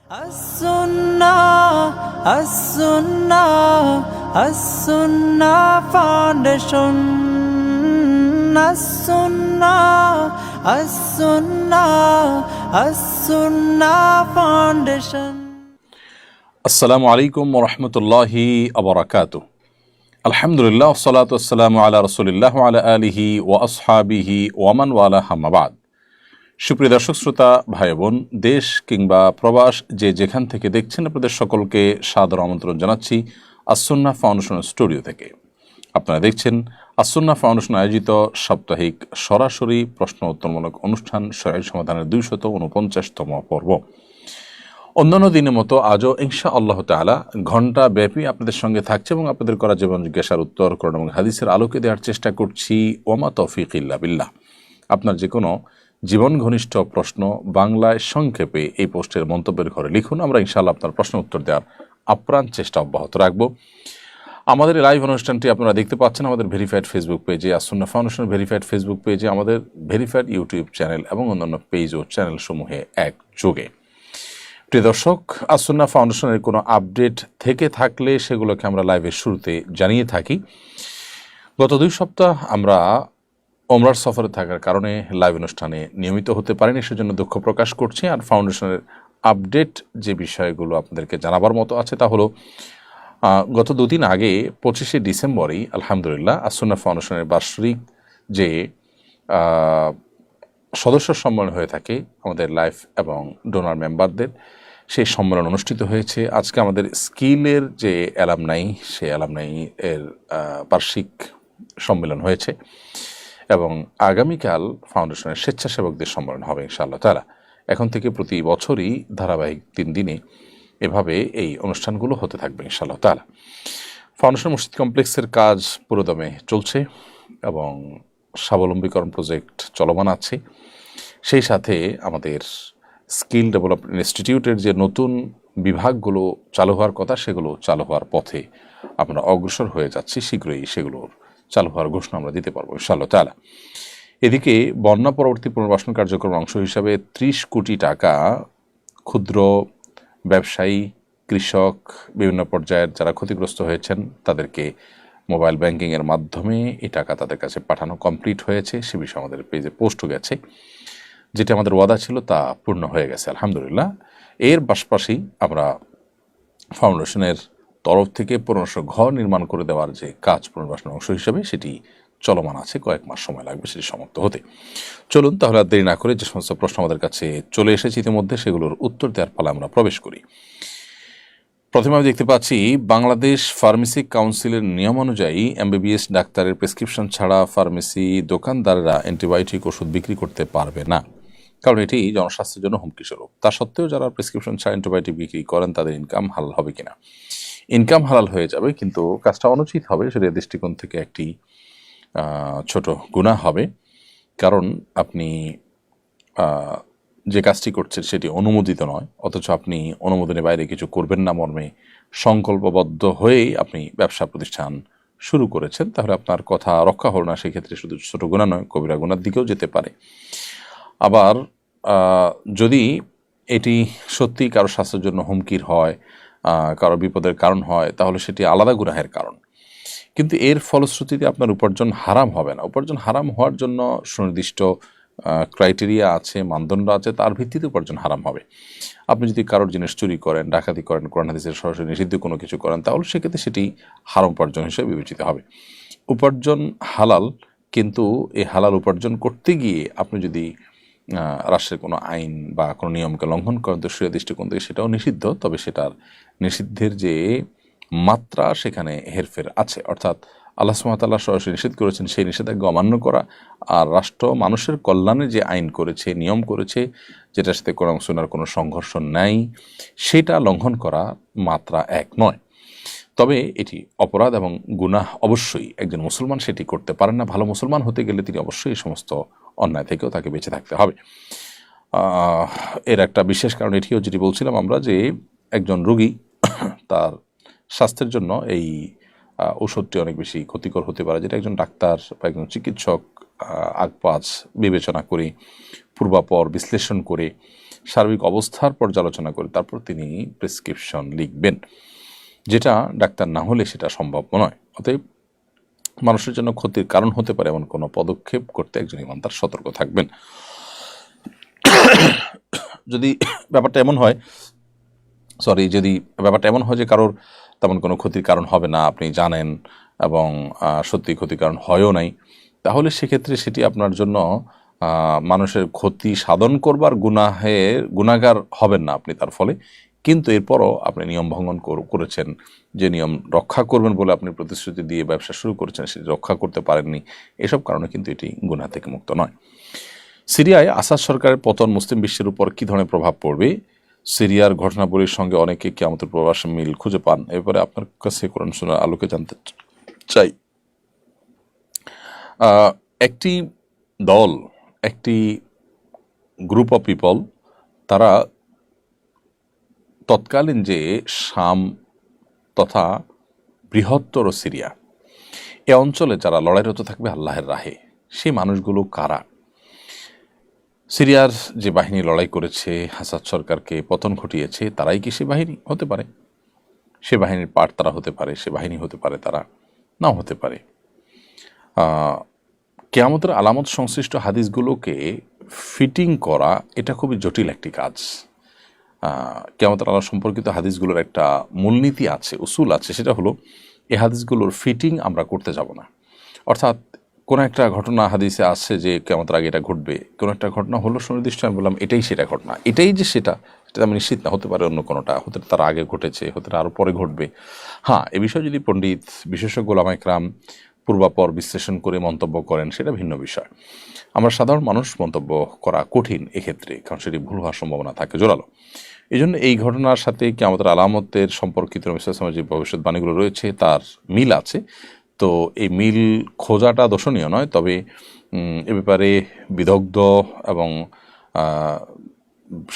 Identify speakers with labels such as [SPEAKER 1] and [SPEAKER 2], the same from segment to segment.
[SPEAKER 1] As-Sunnah Foundation. As-Sunnah Foundation.
[SPEAKER 2] আসসালামু আলাইকুম ওয়া রাহমাতুল্লাহি ওয়া বারাকাতুহু। আলহামদুলিল্লাহ ওয়াসসালাতু ওয়াসসালামু আলা রাসূলিল্লাহ ওয়া আলা আলিহি ওয়া আসহাবিহি ওয়া মান ওয়ালা, আম্মা বাদ। সুপ্রিয় দর্শক শ্রোতা ভাই বোন, দেশ কিংবা প্রবাস যে যেখান থেকে দেখছেন, আপনাদের সকলকে সাদর আমন্ত্রণ জানাচ্ছি আস-সুন্নাহ ফাউন্ডেশন স্টুডিও থেকে। আপনারা দেখছেন আস-সুন্নাহ ফাউন্ডেশন আয়োজিত সাপ্তাহিক সরাসরি প্রশ্ন উত্তরমূলক অনুষ্ঠান শরীয়ত সমাধানের 249তম পর্ব। অন্যান্য দিনের মতো আজও ইনশা আল্লাহ তাআলা ঘণ্টা ব্যাপী আপনাদের সঙ্গে থাকছে এবং আপনাদের করা জীবন জিজ্ঞাসার উত্তর কোরআন এবং হাদিসের আলোকে দেওয়ার চেষ্টা করছি। ওমা তৌফিক ইল্লা বিল্লাহ। আপনার যে কোনো জীবন ঘনিষ্ঠ প্রশ্ন বাংলায় সংক্ষেপে এই পোস্টের মন্তব্যের ঘরে লিখুন। আমরা ইনশাআল্লাহ আপনার প্রশ্ন উত্তর দেওয়ার আপ্রাণ চেষ্টা অব্যাহত রাখব। আমাদের এই লাইভ অনুষ্ঠানটি আপনারা দেখতে পাচ্ছেন আমাদের ভেরিফাইড ফেসবুক পেজে, আস-সুন্নাহ ফাউন্ডেশনের ভেরিফাইড ফেসবুক পেজে, আমাদের ভেরিফাইড ইউটিউব চ্যানেল এবং অন্যান্য পেজ ও চ্যানেল সমূহে একযোগে। প্রিয় দর্শক, আস-সুন্নাহ ফাউন্ডেশনের কোনো আপডেট থেকে থাকলে সেগুলোকে আমরা লাইভের শুরুতে জানিয়ে থাকি। গত 2 সপ্তাহ আমরা ওমরার সফরে থাকার কারণে লাইভ অনুষ্ঠানে নিয়মিত হতে পারিনি, সেজন্য দুঃখ প্রকাশ করছি। আর ফাউন্ডেশনের আপডেট যে বিষয়গুলো আপনাদেরকে জানাবার মতো আছে তা হলো, গত 2 দিন আগে 25শে ডিসেম্বরই আলহামদুলিল্লাহ আস-সুন্নাহ ফাউন্ডেশনের বার্ষিক যে সদস্য সম্মেলন হয়ে থাকে আমাদের লাইফ এবং ডোনার মেম্বারদের, সেই সম্মেলন অনুষ্ঠিত হয়েছে। আজকে আমাদের স্কিলের যে অ্যালামনাই, সেই অ্যালামনাই এর বার্ষিক সম্মেলন হয়েছে এবং আগামীকাল ফাউন্ডেশনের স্বেচ্ছাসেবকদের সম্মেলন হবে ইনশাআল্লাহ তাআলা। এখন থেকে প্রতি বছরই ধারাবাহিক 3 দিনে এভাবে এই অনুষ্ঠানগুলো হতে থাকবে ইনশাআল্লাহ তাআলা। ফাউন্ডেশন মসজিদ কমপ্লেক্সের কাজ পুরোদমে চলছে এবং স্বাবলম্বীকরণ প্রজেক্ট চলমান আছে। সেই সাথে আমাদের স্কিল ডেভেলপমেন্ট ইনস্টিটিউটের যে নতুন বিভাগগুলো চালু হওয়ার কথা, সেগুলো চালু হওয়ার পথে আমরা অগ্রসর হয়ে যাচ্ছি। শীঘ্রই সেগুলোর চালু হওয়ার ঘোষণা আমরা দিতে পারবো ইনশাআল্লাহ তাআলা। এদিকে বন্যা পরবর্তী পুনর্বাসন কার্যক্রমের অংশ হিসাবে 30 কোটি টাকা ক্ষুদ্র ব্যবসায়ী, কৃষক, বিভিন্ন পর্যায়ের যারা ক্ষতিগ্রস্ত হয়েছেন তাদেরকে মোবাইল ব্যাংকিংয়ের মাধ্যমে এই টাকা তাদের কাছে পাঠানো কমপ্লিট হয়েছে। সে বিষয়ে আমাদের পেজে পোস্টও গেছে। যেটা আমাদের ওয়াদা ছিল তা পূর্ণ হয়ে গেছে আলহামদুলিল্লাহ। এর পাশাপাশি আমরা ফাউন্ডেশনের তরফ থেকে 1500 ঘর নির্মাণ করে দেওয়ার যে কাজ পুনর্বাসনের অংশ হিসেবে, সেটি চলমান আছে। কয়েক মাস সময় লাগবে সেটি সমাপ্ত হতে। চলুন তাহলে আর দেরি না করে যে সমস্ত প্রশ্ন আমাদের কাছে চলে এসেছে ইতিমধ্যে, সেগুলোর উত্তর দেওয়ার পালা আমরা প্রবেশ করি। প্রথমে আমি দেখতে পাচ্ছি, বাংলাদেশ ফার্মেসি কাউন্সিলের নিয়ম অনুযায়ী এমবিবিএস ডাক্তারের প্রেসক্রিপশন ছাড়া ফার্মেসি দোকানদাররা অ্যান্টিবায়োটিক ওষুধ বিক্রি করতে পারবে না, কারণ এটি জনস্বাস্থ্যের জন্য হুমকি স্বরূপ। তা সত্ত্বেও যারা প্রেসক্রিপশন ছাড়া অ্যান্টিবায়োটিক বিক্রি করেন তাদের ইনকাম হালাল হবে কিনা? ইনকাম হালাল হয়ে যাবে, কিন্তু কাজটা অনুচিত হবে। শরীয়ত দৃষ্টিকোণ থেকে একটি ছোট গুনাহ হবে। কারণ আপনি যে কাজটি করছেন সেটি অনুমোদিত নয়, অথচ আপনি অনুমোদনের বাইরে কিছু করবেন না মর্মে সংকল্পবদ্ধ হয়েই আপনি ব্যবসা প্রতিষ্ঠান শুরু করেছেন। তাহলে আপনার কথা রক্ষা হল না। সেক্ষেত্রে শুধু ছোট গুনাহ নয়, কবিরা গুনার দিকেও যেতে পারে। আবার যদি এটি সত্যি কারো স্বাস্থ্যের জন্য হুমকির হয়, কারো বিপদের কারণ হয়, তাহলে সেটি আলাদা গুনাহের কারণ। কিন্তু এর ফলশ্রুতিতে আপনার উপার্জন হারাম হবে না। উপার্জন হারাম হওয়ার জন্য সুনির্দিষ্ট ক্রাইটেরিয়া আছে, মানদণ্ড আছে, তার ভিত্তিতে উপার্জন হারাম হবে। আপনি যদি কারোর জিনিস চুরি করেন, ডাকাতি করেন, কোরআন হাদিসের সরাসরি নিষিদ্ধ কোনো কিছু করেন, তাহলে সেক্ষেত্রে সেটি হারাম উপার্জন হিসেবে বিবেচিত হবে। উপার্জন হালাল, কিন্তু এই হালাল উপার্জন করতে গিয়ে আপনি যদি রাষ্ট্রের কোনো আইন বা কোনো নিয়মকে লঙ্ঘন করেন, তো শরীয়ত দৃষ্টিকোণ থেকে সেটাও নিষিদ্ধ। তবে সেটার নিষিদ্ধের যে মাত্রা, সেখানে হেরফের আছে। অর্থাৎ আল্লাহ সুবহানাহু ওয়া তাআলা সরাসরি নিষেধ করেছেন, সেই নিষেধাজ্ঞা অমান্য করা আর রাষ্ট্র মানুষের কল্যাণে যে আইন করেছে, নিয়ম করেছে, যেটার সাথে কোরআন সুন্নাহর কোনো সংঘর্ষ নাই, সেটা লঙ্ঘন করা মাত্রা এক নয়। তবে এটি অপরাধ এবং গুনাহ অবশ্যই। একজন মুসলমান সেটি করতে পারেন না। ভালো মুসলমান হতে গেলে তিনি অবশ্যই এই সমস্ত অন্যায় থেকেও তাকে বেঁচে থাকতে হবে। এর একটা বিশেষ কারণ এটিও, যেটি বলছিলাম আমরা, যে একজন রোগী তার স্বাস্থ্যের জন্য এই ওষুধটি অনেক বেশি ক্ষতিকর হতে পারে, যেটা একজন ডাক্তার বা একজন চিকিৎসক আগপাছ বিবেচনা করে, পূর্বাপর বিশ্লেষণ করে সার্বিক অবস্থার পর্যালোচনা করে তারপর তিনি প্রেসক্রিপশন লিখবেন, যেটা ডাক্তার না হলে সেটা সম্ভব নয়। অতএব মানুষের জন্য ক্ষতির কারণ হতে পারে এমন কোনো পদক্ষেপ করতে একজন ইমানদার সতর্ক থাকবেন। যদি ব্যাপারটা এমন হয় যে কারোর তেমন কোনো ক্ষতির কারণ হবে না, আপনি জানেন এবং সত্যি ক্ষতির কারণ হয়ও নাই, তাহলে সেক্ষেত্রে সেটি আপনার জন্য মানুষের ক্ষতি সাধন করবার গুনাহগার হবেন না আপনি তার ফলে। কিন্তু এরপরও আপনি নিয়ম ভঙ্গন করেছেন, যে নিয়ম রক্ষা করবেন বলে আপনি প্রতিশ্রুতি দিয়ে ব্যবসা শুরু করেছেন, সেটি রক্ষা করতে পারেননি, এসব কারণে কিন্তু এটি গুনাহ থেকে মুক্ত নয়। সিরিয়ায় আসাদ সরকারের পতন মুসলিম বিশ্বের উপর কী ধরনের প্রভাব পড়বে? সিরিয়ার ঘটনাবলীর সঙ্গে অনেকে কিয়ামতের প্রবাসে মিল খুঁজে পান। এবারে আপনার কাছে কোরআন সুন্নাহর আলোকে জানতে চাই। একটি দল, একটি গ্রুপ অফ পিপল, তারা তৎকালীন যে শাম তথা বৃহত্তর সিরিয়া এ অঞ্চলে যারা লড়াইরত থাকবে আল্লাহের রাহে, সেই মানুষগুলো কারা? সিরিয়ার যে বাহিনী লড়াই করেছে, আসাদ সরকারকে পতন ঘটিয়েছে, তারাই কি সে বাহিনী? হতে পারে। সে বাহিনীর পার্ট তারা হতে পারে, সে বাহিনী হতে পারে, তারা নাও হতে পারে। কিয়ামতের আলামত সংশ্লিষ্ট হাদিসগুলোকে ফিটিং করা এটা খুবই জটিল একটি কাজ। কিয়ামতের আলামত সম্পর্কিত হাদিসগুলোর একটা মূলনীতি আছে, উসুল আছে, সেটা হলো এই হাদিসগুলোর ফিটিং আমরা করতে যাব না। অর্থাৎ কোনো একটা ঘটনা হাদিসে আসছে যে কিয়ামতের আগে এটা ঘটবে, কোনো একটা ঘটনা হলো সুনির্দিষ্ট, আমি বললাম এটাই সেটা ঘটনা, এটাই যে সেটা আমি নিশ্চিত না, হতে পারে অন্য কোনোটা, হতে তার আগে ঘটেছে, হতে আরও পরে ঘটবে। হ্যাঁ, এ বিষয়ে যদি পণ্ডিত বিশেষজ্ঞ ওলামা ইকরাম পূর্বাপর বিশ্লেষণ করে মন্তব্য করেন সেটা ভিন্ন বিষয়। আমরা সাধারণ মানুষ মন্তব্য করা কঠিন এক্ষেত্রে, কারণ সেটি ভুল হওয়ার সম্ভাবনা থাকে জোরালো। এই জন্য এই ঘটনার সাথে কিয়ামতের আলামতের সম্পর্কিত নবী সাল্লাল্লাহু আলাইহি ওয়াসাল্লামের যে ভবিষ্যৎবাণীগুলো রয়েছে তার মিল আছে। তো এই মিল খোঁজাটা দর্শনীয় নয়, তবে এ ব্যাপারে বিদগ্ধ এবং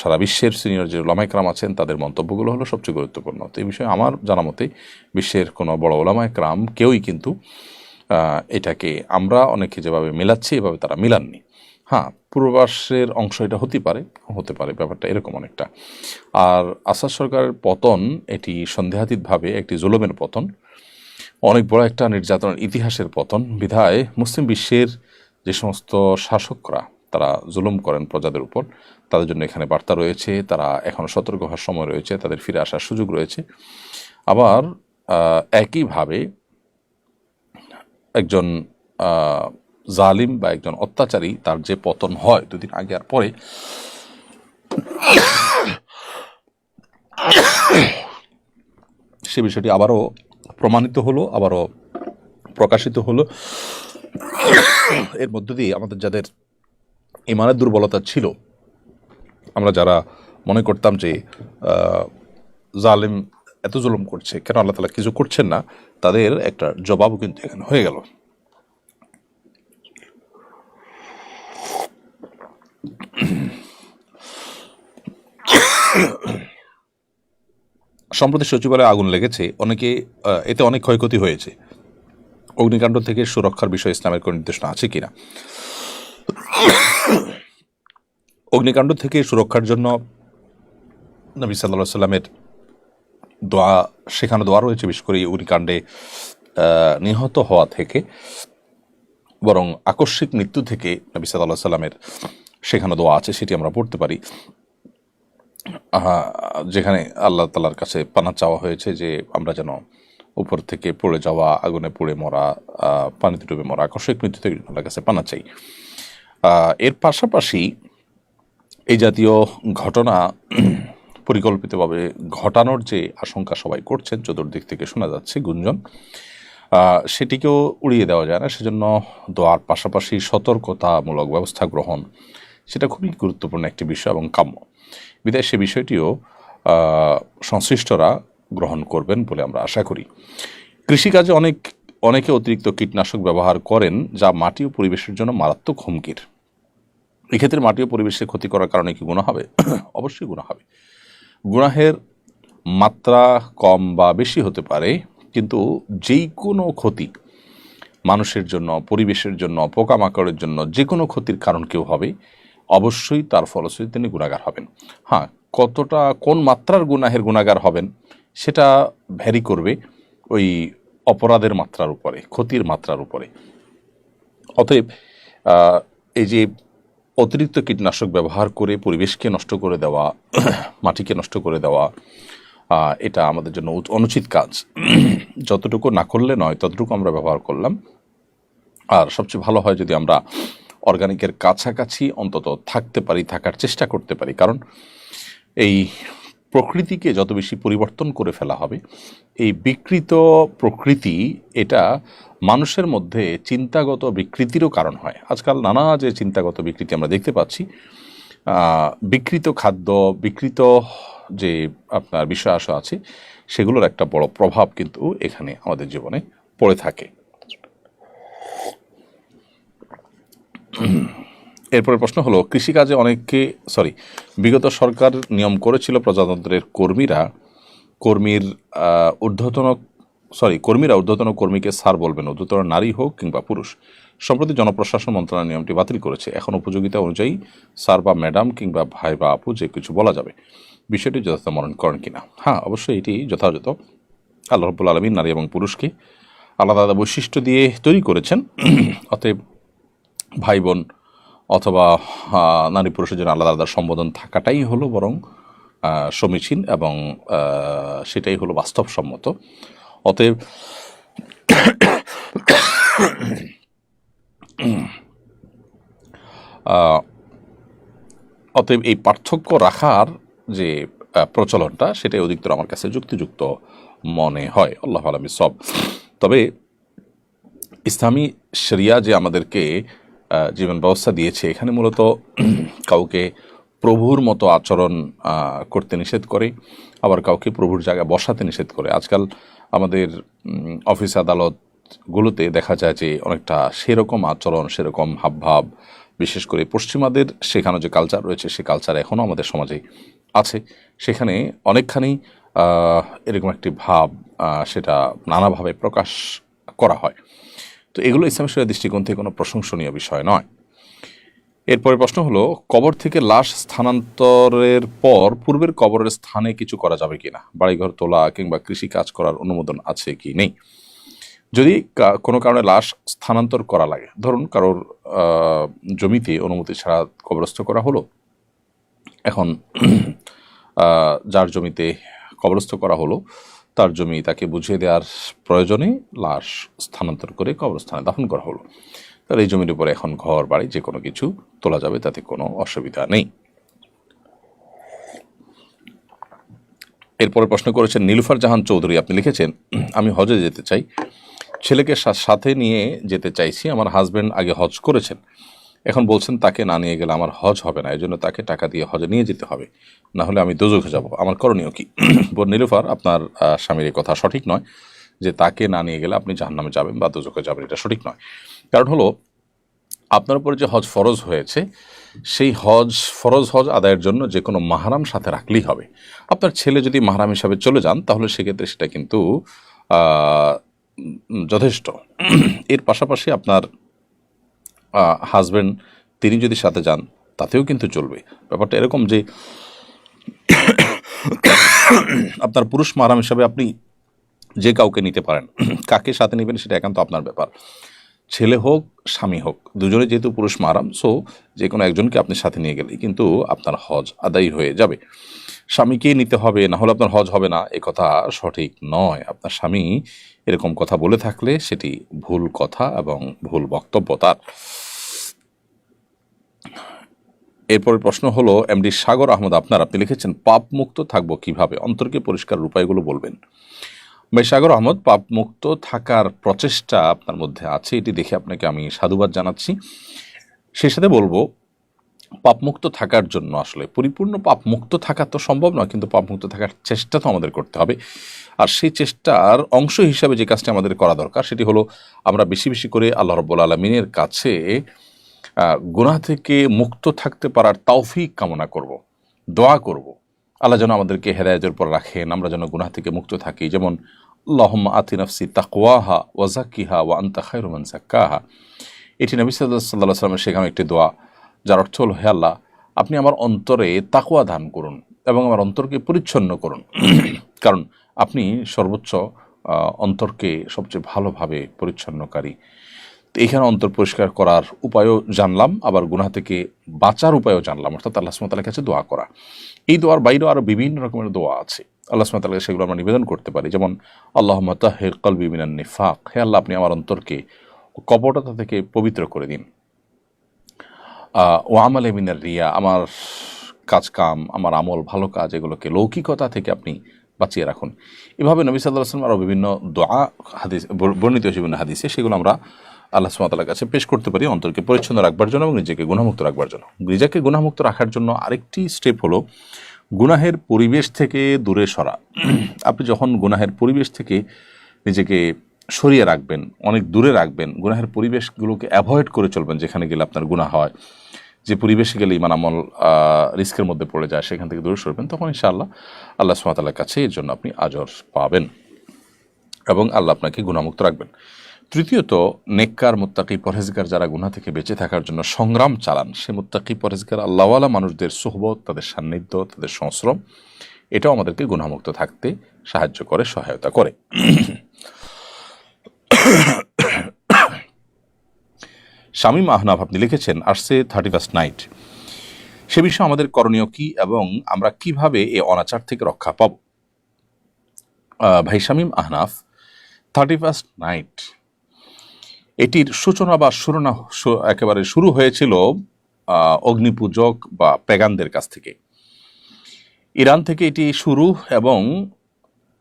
[SPEAKER 2] সারা বিশ্বের সিনিয়র যে ওলামা ইকরাম আছেন তাদের মন্তব্যগুলো হলো সবচেয়ে গুরুত্বপূর্ণ। তো এই বিষয়ে আমার জানা মতে বিশ্বের কোনো বড় ওলামা ইকরাম কেউই কিন্তু এটাকে আমরা অনেকে যেভাবে মেলাচ্ছি এভাবে তারা মিলাননি। হ্যাঁ, পূর্বাভাসের অংশ এটা হতে পারে, ব্যাপারটা এরকম অনেকটা। আর আসাদ সরকারের পতন এটি সন্দেহাতীতভাবে একটি জুলুমের পতন, অনেক বড় একটা নির্যাতনের ইতিহাসের পতন। বিধায় মুসলিম বিশ্বের যে সমস্ত শাসকরা তারা জুলুম করেন প্রজাদের উপর, তাদের জন্য এখানে বার্তা রয়েছে, তারা এখন সতর্ক হওয়ার সময় রয়েছে, তাদের ফিরে আসার সুযোগ রয়েছে। আবার একইভাবে একজন জালিম বা একজন অত্যাচারী তার যে পতন হয় দুদিন আগে আর পরে, সে বিষয়টি আবারও প্রমাণিত হলো, আবারও প্রকাশিত হলো। এর মধ্য দিয়ে আমাদের যাদের ইমানের দুর্বলতা ছিল, আমরা যারা মনে করতাম যে জালিম এত জুলুম করছে, কেন আল্লাহ তাআলা কিছু করছেন না, তাদের একটা জবাবও কিন্তু এখানে হয়ে গেল। সম্প্রতি সচিবালয়ে আগুন লেগেছে, এতে অনেক ক্ষয়ক্ষতি হয়েছে। অগ্নিকাণ্ড থেকে সুরক্ষার বিষয়ে ইসলামের কোনো নির্দেশনা আছে কিনা? অগ্নিকাণ্ড থেকে সুরক্ষার জন্য নবী সাল্লাল্লাহু আলাইহি সাল্লামের দোয়া, সেখানে দোয়া রয়েছে, বিশেষ করে অগ্নিকাণ্ডে নিহত হওয়া থেকে, বরং আকস্মিক মৃত্যু থেকে নবী সাল্লাল্লাহু আলাইহি সাল্লামের সেখানে দোয়া আছে, সেটি আমরা পড়তে পারি, যেখানে আল্লাহ তাআলার কাছে পানা চাওয়া হয়েছে যে আমরা যেন উপর থেকে পড়ে যাওয়া, আগুনে পুড়ে মরা, পানিতে ডুবে মরা, আকস্মিক মৃত্যু থেকে আল্লাহর কাছে পানা চাই। এর পাশাপাশি এই জাতীয় ঘটনা পরিকল্পিতভাবে ঘটানোর যে আশঙ্কা সবাই করছেন, চতুর্দিক থেকে শোনা যাচ্ছে গুঞ্জন, সেটিকেও উড়িয়ে দেওয়া যায় না। সেজন্য দোয়ার পাশাপাশি সতর্কতামূলক ব্যবস্থা গ্রহণ, সেটা খুবই গুরুত্বপূর্ণ একটি বিষয় এবং কাম্য। বিধায় সে বিষয়টিও সংশ্লিষ্টরা গ্রহণ করবেন বলে আমরা আশা করি। কৃষিকাজে অনেকে অতিরিক্ত কীটনাশক ব্যবহার করেন, যা মাটি ও পরিবেশের জন্য মারাত্মক হুমকির। এক্ষেত্রে মাটি ও পরিবেশের ক্ষতি করার কারণে কি গুনাহ হবে? অবশ্যই গুনাহ হবে। গুনাহের মাত্রা কম বা বেশি হতে পারে, কিন্তু যেই কোনো ক্ষতি মানুষের জন্য, পরিবেশের জন্য, পোকামাকড়ের জন্য যে কোনো ক্ষতির কারণ কেউ হবে, অবশ্যই তার ফলশ্রুতিতে তিনি গুনাহগার হবেন। হ্যাঁ, কতটা কোন মাত্রার গুনাহের গুনাহগার হবেন সেটা ভ্যারি করবে ওই অপরাধের মাত্রার উপরে, ক্ষতির মাত্রার উপরে। অতএব এই যে অতিরিক্ত কীটনাশক ব্যবহার করে পরিবেশকে নষ্ট করে দেওয়া, মাটিকে নষ্ট করে দেওয়া, এটা আমাদের জন্য অনুচিত কাজ। যতটুকু না করলে নয় ততটুকু আমরা ব্যবহার করলাম। আর সবচেয়ে ভালো হয় যদি আমরা অর্গানিকের কাছাকাছি অন্তত থাকতে পারি, থাকার চেষ্টা করতে পারি। কারণ এই প্রকৃতিকে যত বেশি পরিবর্তন করে ফেলা হবে, এই বিকৃত প্রকৃতি এটা মানুষের মধ্যে চিন্তাগত বিকৃতিরও কারণ হয়। আজকাল নানা যে চিন্তাগত বিকৃতি আমরা দেখতে পাচ্ছি, বিকৃত খাদ্য, বিকৃত যে আপনার বিষয় আশা আছে, সেগুলোর একটা বড় প্রভাব কিন্তু এখানে আমাদের জীবনে পড়ে থাকে। এরপরে প্রশ্ন হলো, কৃষিকাজে বিগত সরকার নিয়ম করেছিল প্রজাতন্ত্রের কর্মীরা ঊর্ধ্বতন কর্মীকে স্যার বলবেন, ঊর্ধ্বতন নারী হোক কিংবা পুরুষ। সম্প্রতি জনপ্রশাসন মন্ত্রণালয় নিয়মটি বাতিল করেছে। এখন উপযোগিতা অনুযায়ী স্যার বা ম্যাডাম কিংবা ভাই বা আপু যে কিছু বলা যাবে। বিষয়টি যথাযথ মনে করেন কিনা? হ্যাঁ, অবশ্যই এটি যথাযথ। আল্লাহ রাব্বুল আলামিন নারী এবং পুরুষকে আলাদা আলাদা বৈশিষ্ট্য দিয়ে তৈরি করেছেন। অতএব ভাই বোন অথবা নারী পুরুষের জন্য আলাদা আলাদা সম্বোধন থাকাটাই হলো বরং সমীচীন এবং সেটাই হলো বাস্তবসম্মত। অতএব এই পার্থক্য রাখার যে প্রচলনটা, সেটাই অধিকতর আমার কাছে যুক্তিযুক্ত মনে হয়। আল্লাহু আ'লাম বিসওয়াব। তবে ইসলামী শরিয়া যে আমাদেরকে জীবন ব্যবস্থা দিয়েছে, এখানে মূলত কাউকে প্রভুর মতো আচরণ করতে নিষেধ করে, আবার কাউকে প্রভুর জায়গায় বসাতে নিষেধ করে। আজকাল আমাদের অফিস আদালতগুলোতে দেখা যায় যে অনেকটা সেরকম আচরণ, সেরকম হাবভাব, বিশেষ করে পশ্চিমাদের সেখানে যে কালচার রয়েছে, সে কালচার এখনও আমাদের সমাজে আছে। সেখানে অনেকখানি এরকম একটি ভাব সেটা নানাভাবে প্রকাশ করা হয়। তো এগুলো ইসলামী শরিয়ার দৃষ্টিকোণ থেকে কোনো প্রশংসনীয় বিষয় নয়। এরপরে প্রশ্ন হলো, কবর থেকে লাশ স্থানান্তরের পর পূর্বের কবরের স্থানে কিছু করা যাবে কিনা? বাড়িঘর তোলা কিংবা কৃষি কাজ করার অনুমোদন আছে কি নেই? যদি কোনো কারণে লাশ স্থানান্তর করা লাগে, ধরুন কারোর জমিতে অনুমতি ছাড়া কবরস্থ করা হলো, এখন যার জমিতে কবরস্থ করা হলো তার জমি তাকে বুঝিয়ে দেওয়ার প্রয়োজনে লাশ স্থানান্তর করে কবরস্থানে দাফন করা হলো। তাহলে এই জমির উপরে এখন ঘর বাড়ি যে কোনো কিছু তোলা যাবে, তাতে কোনো অসুবিধা নেই। এরপরে প্রশ্ন করেছেন নীলুফার জাহান চৌধুরী। আপনি লিখেছেন, আমি হজে যেতে চাই, ছেলেকে সাথে নিয়ে যেতে চাইছি। আমার হাজব্যান্ড আগে হজ করেছেন, এখন বলছেন তাকে না নিয়ে গেলে আমার হজ হবে না, এই জন্য তাকে টাকা দিয়ে হজে নিয়ে যেতে হবে, না হলে আমি দোজখে যাব। আমার করণীয় কি? বোন নীলুফার, আপনার স্বামীর এই কথা সঠিক নয় যে তাকে না নিয়ে গেলে আপনি জাহান্নামে যাবেন বা দোজখে যাবেন, এটা সঠিক নয়। কারণ হলো, আপনার উপরে যে হজ ফরজ হয়েছে, সেই ফরজ হজ আদায়ের জন্য যে কোনো মাহরাম সাথে রাখলেই হবে। আপনার ছেলে যদি মাহরাম হিসাবে চলে যান, তাহলে সেক্ষেত্রে সেটা কিন্তু যথেষ্ট। এর পাশাপাশি আপনার হাজব্যান্ড তিনি যদি সাথে যান, তাতেও কিন্তু চলবে। ব্যাপারটা এরকম যে আপনার পুরুষ মাহরাম হিসাবে আপনি যে কাউকে নিতে পারেন, কাকে সাথে নেবেন সেটা একান্ত আপনার ব্যাপার। ছেলে হোক স্বামী হোক, দুজনে যেহেতু পুরুষ মাহরাম, সো যে কোনো একজনকে আপনি সাথে নিয়ে গেলেই কিন্তু আপনার হজ আদায় হয়ে যাবে। স্বামীকেই নিতে হবে, না হলে আপনার হজ হবে না, এ কথা সঠিক নয়। আপনার স্বামী এরকম কথা বলে থাকলে সেটি ভুল কথা এবং ভুল বক্তব্য তার। এরপরে প্রশ্ন হলো এমডি সাগর আহমদ আপনি লিখেছেন, পাপ মুক্ত থাকবো কিভাবে? অন্তরকে পরিষ্কার উপায়গুলো বলবেন। ভাই সাগর আহমদ, পাপ মুক্ত থাকার প্রচেষ্টা আপনার মধ্যে আছে, এটি দেখে আপনাকে আমি সাধুবাদ জানাচ্ছি। সেই সাথে বলবো, পাপমুক্ত থাকার জন্য আসলে পরিপূর্ণ পাপমুক্ত থাকা তো সম্ভব নয়, কিন্তু পাপমুক্ত থাকার চেষ্টা তো আমাদের করতে হবে। আর সেই চেষ্টার অংশ হিসাবে যে কাজটি আমাদের করা দরকার, সেটি হলো আমরা বেশি বেশি করে আল্লাহ রাব্বুল আলামিনের কাছে গুনাহ থেকে মুক্ত থাকতে পারার তৌফিক কামনা করব, দোয়া করব। আল্লাহ যেন আমাদেরকে হেদায়েতের উপর রাখেন, আমরা যেন গুনাহ থেকে মুক্ত থাকি। যেমন আল্লাহুম্মা আতি নাফসি তাকওয়াহা ওয়া যাক্কিহা ওয়া আনতা খায়রু মান যাক্কাহা, এটি নবী সাল্লাল্লাহু আলাইহি ওয়াসাল্লামের শেখানো একটি দোয়া। যার অর্থ হলো, হে আল্লাহ, আপনি আমার অন্তরে তাকওয়া দান করুন এবং আমার অন্তরকে পরিচ্ছন্ন করুন, কারণ আপনি সর্বোচ্চ অন্তরকে সবচেয়ে ভালোভাবে পরিচ্ছন্নকারী। তো এখানে অন্তর পরিষ্কার করার উপায়ও জানলাম, আবার গুনাহ থেকে বাঁচার উপায়ও জানলাম, অর্থাৎ আল্লাহ সুবহানাহু ওয়া তাআলার কাছে দোয়া করা। এই দোয়ার বাইরেও আরও বিভিন্ন রকমের দোয়া আছে, আল্লাহ সুবহানাহু ওয়া তাআলাকে সেগুলো আমরা নিবেদন করতে পারি। যেমন আল্লাহুম্মা তাহহির কলবি মিনান নিফাক, হে আল্লাহ, আপনি আমার অন্তরকে কপটতা থেকে পবিত্র করে দিন। ও আমালে মিনার রিয়া, আমার কাজকাম, আমার আমল, ভালো কাজ, এগুলোকে লৌকিকতা থেকে আপনি বাঁচিয়ে রাখুন। এভাবে নবী সাল্লাল্লাহু আলাইহি ওয়াসাল্লাম আরও বিভিন্ন দোয়া হাদিস বর্ণিত বিভিন্ন হাদিসে, সেগুলো আমরা আল্লাহ সুবহানাহু ওয়া তাআলার কাছে পেশ করতে পারি অন্তরকে পরিচ্ছন্ন রাখবার জন্য এবং নিজেকে গুনাহমুক্ত রাখবার জন্য। নিজেকে গুনাহমুক্ত রাখার জন্য আরেকটি স্টেপ হলো গুনাহের পরিবেশ থেকে দূরে সরা। আপনি যখন গুনাহের পরিবেশ থেকে নিজেকে সরিয়ে রাখবেন, অনেক দূরে রাখবেন, গুনাহের পরিবেশগুলোকে অ্যাভয়েড করে চলবেন, যেখানে গেলে আপনার গুনাহ হয়, যে পরিবেশে গেলে ইমান আমল রিস্কের মধ্যে পড়ে যায়, সেখান থেকে দূরে সরবেন, তখন ইনশাআল্লাহ আল্লাহ সুবহানাহু ওয়া তাআলার কাছে এর জন্য আপনি আজর পাবেন এবং আল্লাহ আপনাকে গুনাহমুক্ত রাখবেন। তৃতীয়ত, নেককার মুত্তাকি পরহেজগার যারা গুনাহ থেকে বেঁচে থাকার জন্য সংগ্রাম চালান, সে মুত্তাকি পরহেজগার আল্লাহওয়ালা মানুষদের সুহবত, তাদের সান্নিধ্য, তাদের সংশ্রম, এটাও আমাদেরকে গুনাহমুক্ত থাকতে সাহায্য করে, সহায়তা করে। শামীম আহনাফ আপনি লিখেছেন, আসছে 31st নাইট, সে বিষয়ে আমাদের করণীয় কি এবং আমরা কিভাবে এই অনাচার থেকে রক্ষা পাব? ভাই শামীম আহনাফ, 31st নাইট এটির সূচনা বা একেবারে শুরু হয়েছিল অগ্নিপূজক বা পেগানদের কাছ থেকে। ইরান থেকে এটি শুরু এবং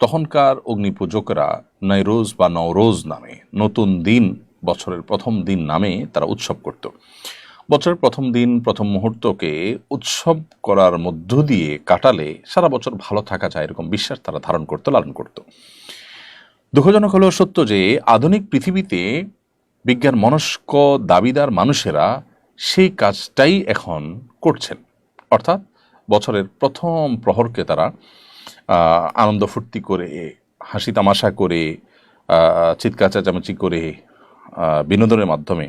[SPEAKER 2] তখনকার অগ্নিপূজকরা নৈরোজ বা নওরোজ নামে, নতুন দিন, বছরের প্রথম দিন নামে তারা উৎসব করত। বছরের প্রথম দিন, প্রথম মুহূর্তকে উৎসব করার মধ্য দিয়ে কাটালে সারা বছর ভালো থাকা যায়, এরকম বিশ্বাস তারা ধারণ করত, লালন করত। দুঃখজনক হলেও সত্য যে আধুনিক পৃথিবীতে বিজ্ঞান মনস্ক দাবিদার মানুষেরা সেই কাজটাই এখন করছেন, অর্থাৎ বছরের প্রথম প্রহরকে তারা আনন্দ ফুর্তি করে, হাসি তামাশা করে, চিৎকার চেঁচামেচি করে, বিনোদনের মাধ্যমে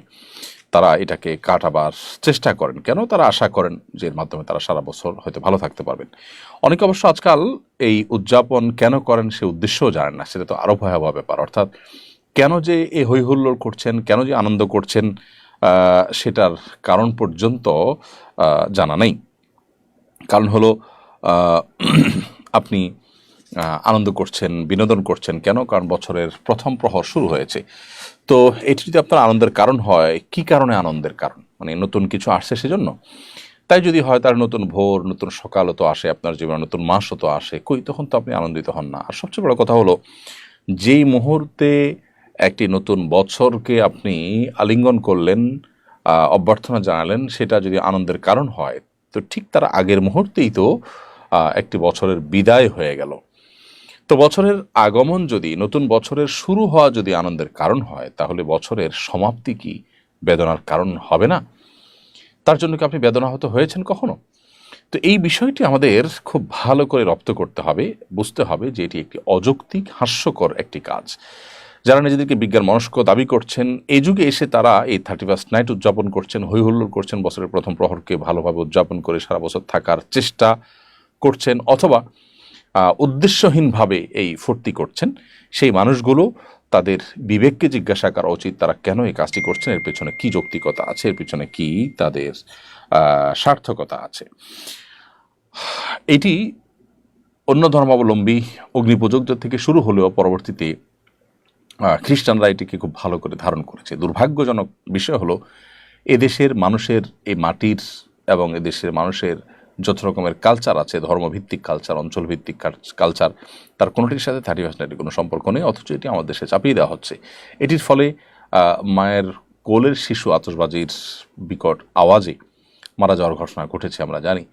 [SPEAKER 2] তারা এটাকে কাটাবার চেষ্টা করেন। কেন? তারা আশা করেন যে এর মাধ্যমে তারা সারা বছর হয়তো ভালো থাকতে পারবেন। অনেকে অবশ্য আজকাল এই উদযাপন কেন করেন সে উদ্দেশ্যও জানেন না, সেটা তো আরও ভয়াবহ ব্যাপার। অর্থাৎ কেন যে এই হৈহুল্লোড় করছেন, কেন যে আনন্দ করছেন, সেটার কারণ পর্যন্ত জানা নেই। কারণ হলো আপনি আনন্দ করছেন, বিনোদন করছেন কেন? কারণ বছরের প্রথম প্রহর শুরু হয়েছে। তো এটি যদি আপনার আনন্দের কারণ হয়, কি কারণে আনন্দের কারণ? মানে নতুন কিছু আসছে সেজন্য? তাই যদি হয়, তার নতুন ভোর, নতুন সকালও তো আসে আপনার জীবনে, নতুন মাসও তো আসে, কই তখন তো আপনি আনন্দিত হন না। আর সবচেয়ে বড় কথা হলো, যেই মুহূর্তে একটি নতুন বছরকে আপনি আলিঙ্গন করলেন, অভ্যর্থনা জানালেন, সেটা যদি আনন্দের কারণ হয়, তো ঠিক তার আগের মুহূর্তেই তো একটি বছরের বিদায় হয়ে গেল। তো বছরের আগমন যদি, নতুন বছরের শুরু হওয়া যদি আনন্দের কারণ হয়, তাহলে বছরের সমাপ্তি কি বেদনার কারণ হবে না? তার জন্য কি আপনি বেদনাহত হয়েছেন কখনো? তো এই বিষয়টি আমাদের খুব ভালো করে রপ্ত করতে হবে, বুঝতে হবে যে এটি একটি অযৌক্তিক, হাস্যকর একটি কাজ। যারা নিজেদেরকে বিজ্ঞান মনস্ক দাবি করছেন, এই যুগে এসে তারা এই 31st নাইট উদযাপন করছেন, হৈহুল্লোড় করছেন, বছরের প্রথম প্রহরকে ভালোভাবে উদযাপন করে সারা বছর থাকার চেষ্টা করছেন, অথবা উদ্দেশ্যহীনভাবে এই ফুর্তি করছেন, সেই মানুষগুলো তাদের বিবেককে জিজ্ঞাসা করা উচিত, তারা কেন এই কাজটি করছেন, এর পেছনে কি যৌক্তিকতা আছে, এর পেছনে কি তাদের সার্থকতা আছে। এটি অন্য ধর্মাবলম্বী অগ্নিপূজকদের থেকে শুরু হলেও পরবর্তীতে খ্রিস্টানরা এটিকে খুব ভালো করে ধারণ করেছে। দুর্ভাগ্যজনক বিষয় হলো, এদেশের মানুষের, এই মাটির এবং এদেশের মানুষের যত রকমের কালচার আছে, ধর্মভিত্তিক কালচার, অঞ্চলভিত্তিক কালচার, তার কোনোটির সাথে 31st নাইটের কোনো সম্পর্ক নেই, অথচ এটি আমাদের দেশে চাপিয়ে দেওয়া হচ্ছে। এটির ফলে মায়ের কোলের শিশু আতশবাজির বিকট আওয়াজে মারা যাওয়ার ঘটনা ঘটেছে, আমরা জানি,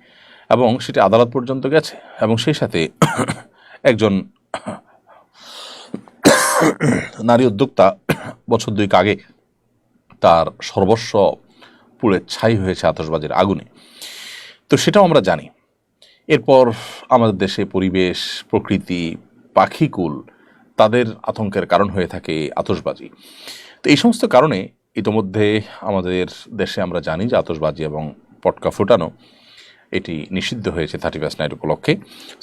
[SPEAKER 2] এবং সেটি আদালত পর্যন্ত গেছে। এবং সেই সাথে একজন নারী উদ্যোক্তা বছর 2 আগে তার সর্বস্ব পুড়ে ছাই হয়েছে আতশবাজির আগুনে। তো সেটাও আমরা জানি। এরপর আমাদের দেশে পরিবেশ, প্রকৃতি, পাখিকুল, তাদের আতঙ্কের কারণ হয়ে থাকে আতশবাজি। তো এই সমস্ত কারণে ইতোমধ্যে আমাদের দেশে আমরা জানি যে আতশবাজি এবং পটকা ফুটানো এটি নিষিদ্ধ হয়েছে 31 নাইট উপলক্ষে।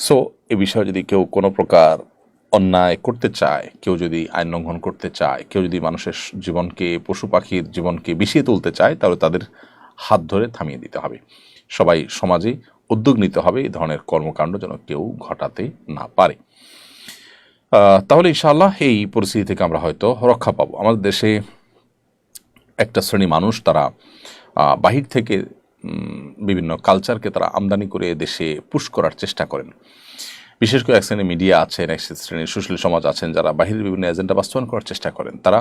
[SPEAKER 2] সো এ বিষয়ে যদি কেউ কোনো প্রকার অন্যায় করতে চায়, কেউ যদি আইন লঙ্ঘন করতে চায়, কেউ যদি মানুষের জীবনকে, পশু পাখির জীবনকে বিষিয়ে তুলতে চায়, তাহলে তাদের হাত ধরে থামিয়ে দিতে হবে। সবাই সমাজে উদ্যোগ নিতে হবে এই ধরনের কর্মকাণ্ড যেন কেউ ঘটাতে না পারে। তাহলে ইনশাআল্লাহ এই পরিস্থিতি থেকে আমরা হয়তো রক্ষা পাবো। আমাদের দেশে একটা শ্রেণী মানুষ, তারা বাহির থেকে বিভিন্ন কালচারকে তারা আমদানি করে দেশে পুশ করার চেষ্টা করেন। বিশেষ করে এক শ্রেণীর মিডিয়া আছেন, এক শ্রেণীর সুশীল সমাজ আছেন, যারা বাহিরের বিভিন্ন এজেন্ডা বাস্তবায়ন করার চেষ্টা করেন। তারা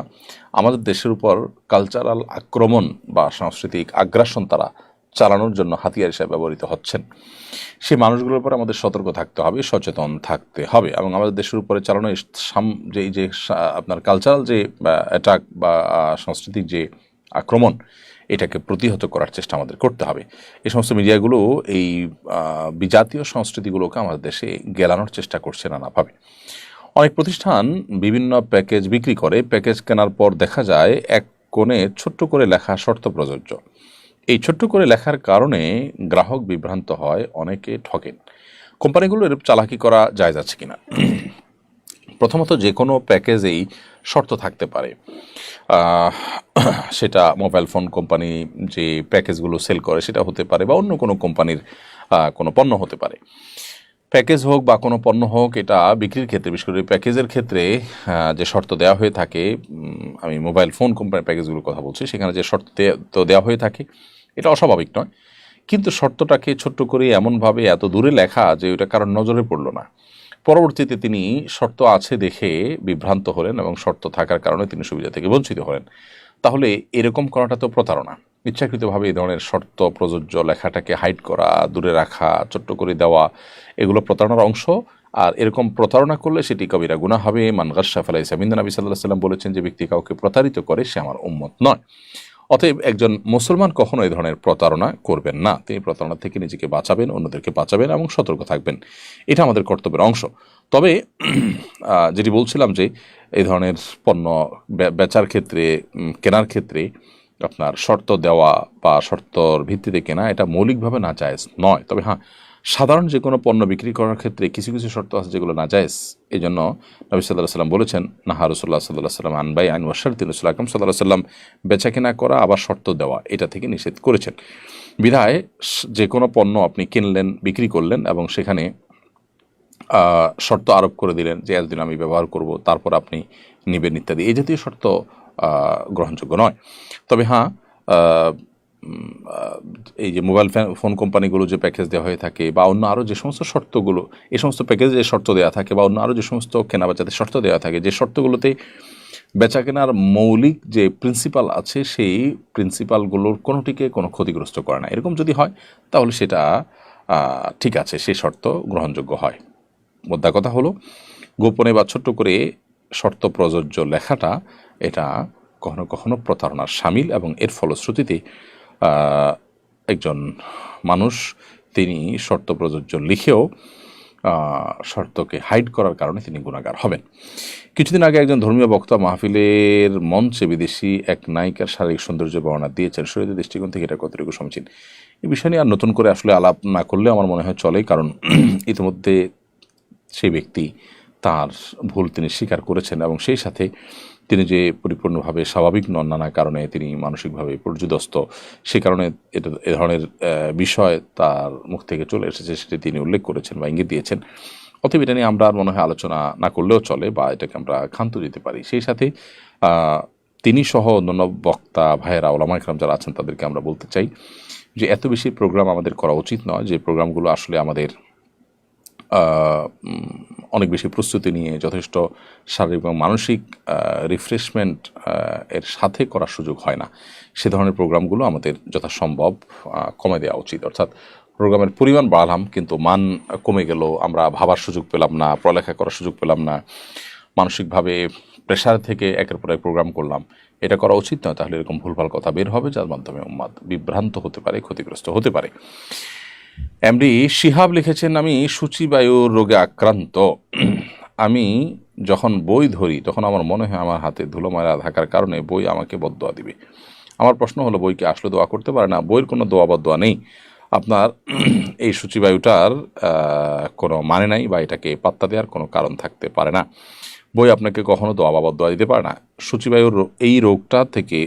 [SPEAKER 2] আমাদের দেশের উপর কালচারাল আক্রমণ বা সাংস্কৃতিক আগ্রাসন তারা চালানোর জন্য হাতিয়ার হিসেবে ব্যবহৃত হচ্ছেন। সেই মানুষগুলোর উপর আমাদের সতর্ক থাকতে হবে, সচেতন থাকতে হবে, এবং আমাদের দেশের উপরে চালানো যে আপনার কালচারাল যে অ্যাটাক বা সাংস্কৃতিক যে আক্রমণ, এটাকে প্রতিহত করার চেষ্টা আমাদের করতে হবে। এই সমস্ত মিডিয়াগুলো এই বিজাতীয় সংস্কৃতিগুলোকে আমাদের দেশে গেলানোর চেষ্টা করছে নানাভাবে। অনেক প্রতিষ্ঠান বিভিন্ন প্যাকেজ বিক্রি করে, প্যাকেজ কেনার পর দেখা যায় এক কোণে ছোট্ট করে লেখা শর্ত প্রযোজ্য। এই ছোট্ট করে লেখার কারণে গ্রাহক বিভ্রান্ত হয়, অনেকে ঠকেন। কোম্পানিগুলো এর চালাকি করা জায়েজ আছে কিনা? প্রথমত, যে কোনো প্যাকেজেই শর্ত থাকতে পারে। সেটা মোবাইল ফোন কোম্পানি যে প্যাকেজগুলো সেল করে সেটা হতে পারে, বা অন্য কোনো কোম্পানির কোনো পণ্য হতে পারে। প্যাকেজ হোক বা কোনো পণ্য হোক, এটা বিক্রির ক্ষেত্রে, বিশেষ করে প্যাকেজের ক্ষেত্রে যে শর্ত দেওয়া হয়ে থাকে, আমি মোবাইল ফোন কোম্পানির প্যাকেজগুলোর কথা বলছি, সেখানে যে শর্ত তো দেওয়া হয়ে থাকে, এটা অস্বাভাবিক নয়। কিন্তু শর্তটাকে ছোট্ট করে এমনভাবে এত দূরে লেখা যে ওটা কারোর নজরে পড়ল না। পরবর্তীতে তিনি শর্ত আছে দেখে বিভ্রান্ত হলেন এবং শর্ত থাকার কারণে তিনি সুবিধা থেকে বঞ্চিত হলেন। তাহলে এরকম করাটা তো প্রতারণা। ইচ্ছাকৃতভাবে এই ধরনের শর্ত প্রযোজ্য লেখাটাকে হাইড করা, দূরে রাখা, ছোট্ট করে দেওয়া, এগুলো প্রতারণার অংশ। আর এরকম প্রতারণা করলে সেটি কবিরা গুনাহ হবে। মান গাশশা ফালাইসা মিন্না, নবী সাল্লাল্লাহু আলাইহি ওয়াসাল্লাম বলেছেন যে ব্যক্তি কাউকে প্রতারিত করে সে আমার উম্মত নয়। অতএব একজন মুসলমান কখনো এই ধরনের প্রতারণা করবেন না। তিনি প্রতারণা থেকে নিজেকে বাঁচাবেন, অন্যদেরকে বাঁচাবেন এবং সতর্ক থাকবেন। এটা আমাদের কর্তব্যের অংশ। তবে যেটি বলছিলাম যে এই ধরনের পণ্য বেচার ক্ষেত্রে, কেনার ক্ষেত্রে আপনার শর্ত দেওয়া বা শর্তর ভিত্তিতে কেনা, এটা মৌলিকভাবে নাজায়েজ নয়। তবে হ্যাঁ, সাধারণ যে কোনো পণ্য বিক্রি করার ক্ষেত্রে কিছু কিছু শর্ত আছে যেগুলো নাজায়েজ। এই জন্য নবী সাল্লাল্লাহু আলাইহি ওয়াসাল্লাম বলেছেন, নাহা রাসূলুল্লাহ সাল্লাল্লাহু আলাইহি ওয়াসাল্লাম আন বাই'আন ওয়া শারতিন, রাসূল আকরাম সাল্লাল্লাহু আলাইহি ওয়াসাল্লাম বেচা কেনা করা আবার শর্ত দেওয়া এটা থেকে নিষেধ করেছেন। বিধায় যে কোনো পণ্য আপনি কিনলেন, বিক্রি করলেন এবং সেখানে শর্ত আরোপ করে দিলেন যে এতদিন আমি ব্যবহার করব, তারপর আপনি নেবেন ইত্যাদি, এই জাতীয় শর্ত গ্রহণযোগ্য নয়। তবে হ্যাঁ, এই যে মোবাইল ফোন কোম্পানিগুলো যে প্যাকেজ দেওয়া হয়ে থাকে বা অন্য আরও যে সমস্ত শর্তগুলো, এই সমস্ত প্যাকেজে যে শর্ত দেওয়া থাকে বা অন্য আরও যে সমস্ত কেনাবেচাতে শর্ত দেওয়া থাকে, যে শর্তগুলোতে বেচা কেনার মৌলিক যে প্রিন্সিপাল আছে, সেই প্রিন্সিপালগুলোর কোনোটিকে কোনো ক্ষতিগ্রস্ত করে না, এরকম যদি হয় তাহলে সেটা ঠিক আছে, সেই শর্ত গ্রহণযোগ্য হয়। মোদ্দা কথা হলো, গোপনে বা ছোট্ট করে শর্ত প্রযোজ্য লেখাটা এটা কখনো কখনো প্রতারণার শামিল, এবং এর ফলশ্রুতিতে একজন মানুষ তিনি শর্ত প্রযোজ্য লিখেও শর্তকে হাইড করার কারণে তিনি গুনাহগার হবেন। কিছুদিন আগে একজন ধর্মীয় বক্তা মাহফিলের মঞ্চে বিদেশি এক নায়িকার শারীরিক সৌন্দর্য বর্ণনা দিয়েছেন। শরীরের দৃষ্টিকোণ থেকে এটা কতটুকু সমীচীন, এই বিষয় নিয়ে আর নতুন করে আসলে আলাপ না করলে আমার মনে হয় চলে, কারণ ইতিমধ্যে সেই ব্যক্তি তার ভুল তিনি স্বীকার করেছেন এবং সেই সাথে তিনি যে পরিপূর্ণভাবে স্বাভাবিক নন, নানা কারণে তিনি মানসিকভাবে পর্যুদস্ত, সে কারণে এ ধরনের বিষয় তার মুখ থেকে চলে এসেছে, সেটি তিনি উল্লেখ করেছেন বা ইঙ্গিত দিয়েছেন। অতএব এটা নিয়ে আমরা মনে হয় আলোচনা না করলেও চলে, বা এটাকে আমরা ক্ষান্ত দিতে পারি। সেই সাথে তিনি সহ অন্যান্য বক্তা ভাইয়েরা, ওলামা ইকরাম যারা আছেন, তাদেরকে আমরা বলতে চাই যে এত বেশি প্রোগ্রাম আমাদের করা উচিত নয়, যে প্রোগ্রামগুলো আসলে আমাদের অনেক বেশি প্রস্তুতি নিয়ে যথেষ্ট শারীরিক এবং মানসিক রিফ্রেশমেন্ট এর সাথে করার সুযোগ হয় না। সে ধরনের প্রোগ্রামগুলো আমাদের যথাসম্ভব কমে দেওয়া উচিত। অর্থাৎ প্রোগ্রামের পরিমাণ বাড়ালাম কিন্তু মান কমে গেল, আমরা ভাবার সুযোগ পেলাম না, পড়ালেখা করার সুযোগ পেলাম না, মানসিকভাবে প্রেশার থেকে একের পর এক প্রোগ্রাম করলাম, এটা করা উচিত নয়। তাহলে এরকম ভুলভাল কথা বের হবে, যার মাধ্যমে উম্মাদ বিভ্রান্ত হতে পারে, ক্ষতিগ্রস্ত হতে পারে। এমডি শিহাব লিখেছেন, আমি সূচিবায়ুর রোগে আক্রান্ত। আমি যখন বই ধরি তখন আমার মনে হয় আমার হাতে ধুলো ময়লা থাকার কারণে বই আমাকে বদদোয়া দিবে। আমার প্রশ্ন হলো, বই কি আসলে দোয়া করতে পারে না? বইয়ের কোনো দোয়া বা দোয়া নেই। আপনার এই সূচিবায়ুটার কোনো মানে নাই, বা এটাকে পাত্তা দেওয়ার কোনো কারণ থাকতে পারে না। বই আপনাকে কখনো দোয়া বা দোয়া দিতে পারে না। সূচিবায়ুর এই রোগটা থেকে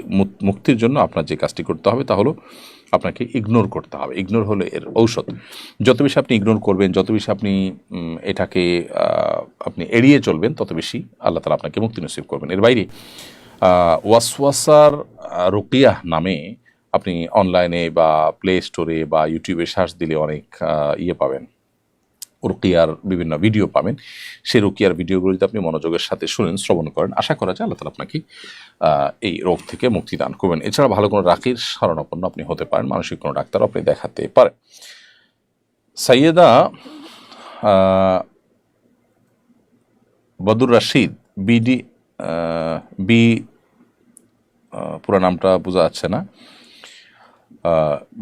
[SPEAKER 2] মুক্তির জন্য আপনার যে কাজটি করতে হবে তা হলো আপনাকে ইগনোর করতে হবে। ইগনোর হলো এর ঔষধ। যত বেশি আপনি ইগনোর করবেন, যত বেশি আপনি এটাকে আপনি এড়িয়ে চলবেন, তত বেশি আল্লাহ তাআলা আপনাকে মুক্তি নসিব করবেন। এর বাইরে ওয়াসওয়াসার রুকিয়া নামে আপনি অনলাইনে বা প্লে স্টোরে বা ইউটিউবে সার্চ দিলে অনেক পাবেন, রুকিয়ার বিভিন্ন ভিডিও পাবেন। সেই রুকিয়ার ভিডিওগুলো যদি আপনি মনোযোগের সাথে শুনেন, শ্রবণ করেন, আশা করা যায় আল্লাহ তাআলা আপনাকে এই রোগ থেকে মুক্তি দান করবেন। এছাড়া ভালো কোনো রাকির শরণাপন্ন আপনি হতে পারেন, মানসিক কোনো ডাক্তার আপনি দেখাতে পারেন। সাইয়েদা বদুর রাশিদ বিডি বি পুরো নামটা বোঝা যাচ্ছে না,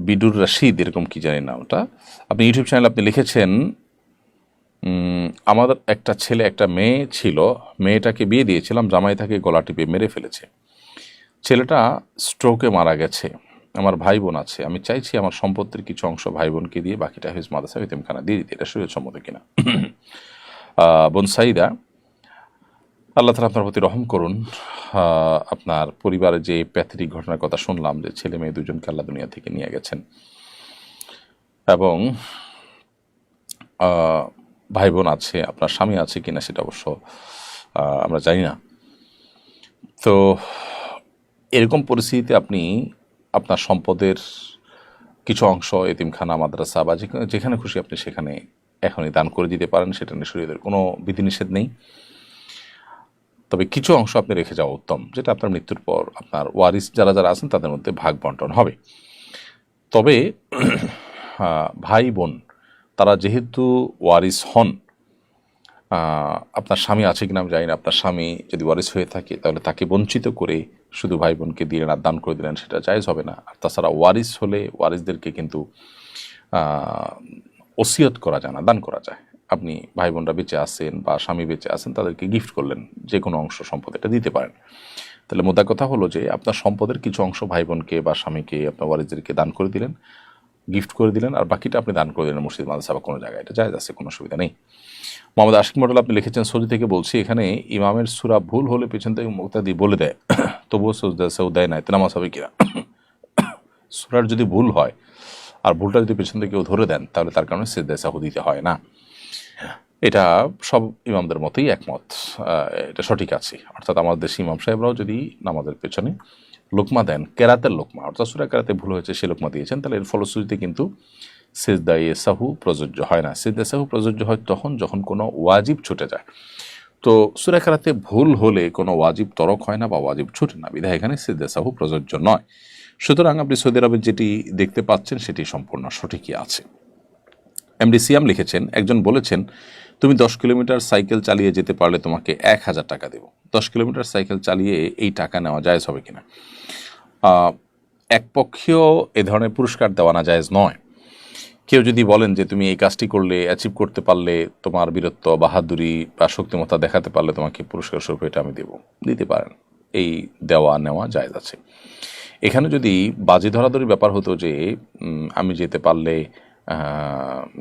[SPEAKER 2] বিডুর রাশিদ এরকম কি জানি নামটা। আপনি ইউটিউব চ্যানেল আপনি লিখেছেন, আমাদের একটা ছেলে একটা মেয়ে ছিল, মেয়েটাকে বিয়ে দিয়েছিলাম, জামাই তাকে গলা টিপে মেরে ফেলেছে, ছেলেটা স্ট্রোকে মারা গেছে, আমার ভাই বোন আছে, আমি চাইছি আমার সম্পত্তির কিছু অংশ ভাই বোনকে দিয়ে বাকিটা হিজ মাদ্রাসা ইতিমখানা দিয়ে দিতে, এটা শরীয়ত সম্মত কিনা? বোন সাইদা, আল্লাহ তাআলা আপনার প্রতি রহম করুন। আপনার পরিবারে যে প্যাথেটিক ঘটনার কথা শুনলাম, যে ছেলে মেয়ে দুজনকে আল্লাহ দুনিয়া থেকে নিয়ে গেছেন, এবং ভাই বোন আছে, আপনার স্বামী আছে কিনা সেটা অবশ্য আমরা জানি না। তো এরকম পরিস্থিতিতে আপনি আপনার সম্পদের কিছু অংশ এতিমখানা, মাদ্রাসা বা যেখানে খুশি আপনি সেখানে এখনই দান করে দিতে পারেন, সেটা নিয়ে শরীয়তের কোনো বিধিনিষেধ নেই। তবে কিছু অংশ আপনি রেখে যাওয়া উত্তম, যেটা আপনার মৃত্যুর পর আপনার ওয়ারিস যারা যারা আছেন তাদের মধ্যে ভাগ বন্টন হবে। তবে ভাই বোন তারা যেহেতু ওয়ারিস হন, আপনার স্বামী আছে কিনা আমি জানি না, আপনার স্বামী যদি ওয়ারিস হয়ে থাকে তাহলে তাকে বঞ্চিত করে শুধু ভাই বোনকে দিলেন আর দান করে দিলেন, সেটা জায়েজ হবে না। আর তাছাড়া ওয়ারিস হলে ওয়ারিসদেরকে কিন্তু ওসিয়ত করা যায় না, দান করা যায়। আপনি ভাই বোনরা বেঁচে আছেন বা স্বামী বেঁচে আছেন, তাদেরকে গিফট করলেন, যে কোনো অংশ সম্পদ এটা দিতে পারেন। তাহলে মোদ্দা কথা হলো যে আপনার সম্পদের কিছু অংশ ভাই বোনকে বা স্বামীকে, আপনার ওয়ারিসদেরকে দান করে দিলেন, গিফট করে দিলেন, আর বাকিটা আপনি দান করে দিলেন মসজিদ মাদ্রাসা বা কোনো জায়গায়, এটা জায়েজ আছে, কোনো অসুবিধা নেই। মোহাম্মদ আশিক মডেল আপনি লিখেছেন, সৌদি থেকে বলছি, এখানে ইমামের সূরা ভুল হলে পেছন থেকে মুক্তাদি বলে দেয়, তবুও সেও দেয় না, এতে নামাজ হবে কিনা? সূরার যদি ভুল হয় আর ভুলটা যদি পেছন থেকে কেউ ধরে দেন, তাহলে তার কারণে সিজদায়ে সাহু দিতে হয় না। এটা সব ইমামদের মতোই একমত, এটা সঠিক আছে। অর্থাৎ আমাদের দেশি ইমাম সাহেবরাও যদি নামাজের পেছনে লোকমা দেন, কেরাতের লোকমা, অর্থাৎ সূরা কেরাতে ভুল হয়েছে সে লোকমা দিয়েছেন, তাহলে এর ফলশ্রুতিতে কিন্তু সিজদায়ে সাহু প্রযোজ্য হয় না। সিজদায়ে সাহু প্রযোজ্য হয় তখন যখন কোনো ওয়াজিব ছুটে যায়। তো সূরা কেরাতে ভুল হলে কোনো ওয়াজিব তরক হয় না বা ওয়াজিব ছুটে না, বিধায় এখানে সিজদায়ে সাহু প্রযোজ্য নয়। সুতরাং আপনি সৌদি আরবে যেটি দেখতে পাচ্ছেন সেটি সম্পূর্ণ সঠিকই আছে। এমডি সিয়াম লিখেছেন, একজন বলেছেন, তুমি 10 কিলোমিটার সাইকেল চালিয়ে যেতে পারলে তোমাকে 1000 টাকা দেব। 10 কিলোমিটার সাইকেল চালিয়ে এই টাকা নেওয়া জায়েজ হবে কিনা? একপক্ষীয় এ ধরনের পুরস্কার দেওয়া না জায়েজ নয়। কেউ যদি বলেন যে তুমি এই কাজটি করলে, অ্যাচিভ করতে পারলে, তোমার বীরত্ব, বাহাদুরি বা শক্তিমত্তা দেখাতে পারলে তোমাকে পুরস্কার স্বরূপ এটা আমি দেব, দিতে পারেন, এই দেওয়া নেওয়া জায়েজ আছে। এখানে যদি বাজি ধরাধরি ব্যাপার হতো যে আমি যেতে পারলে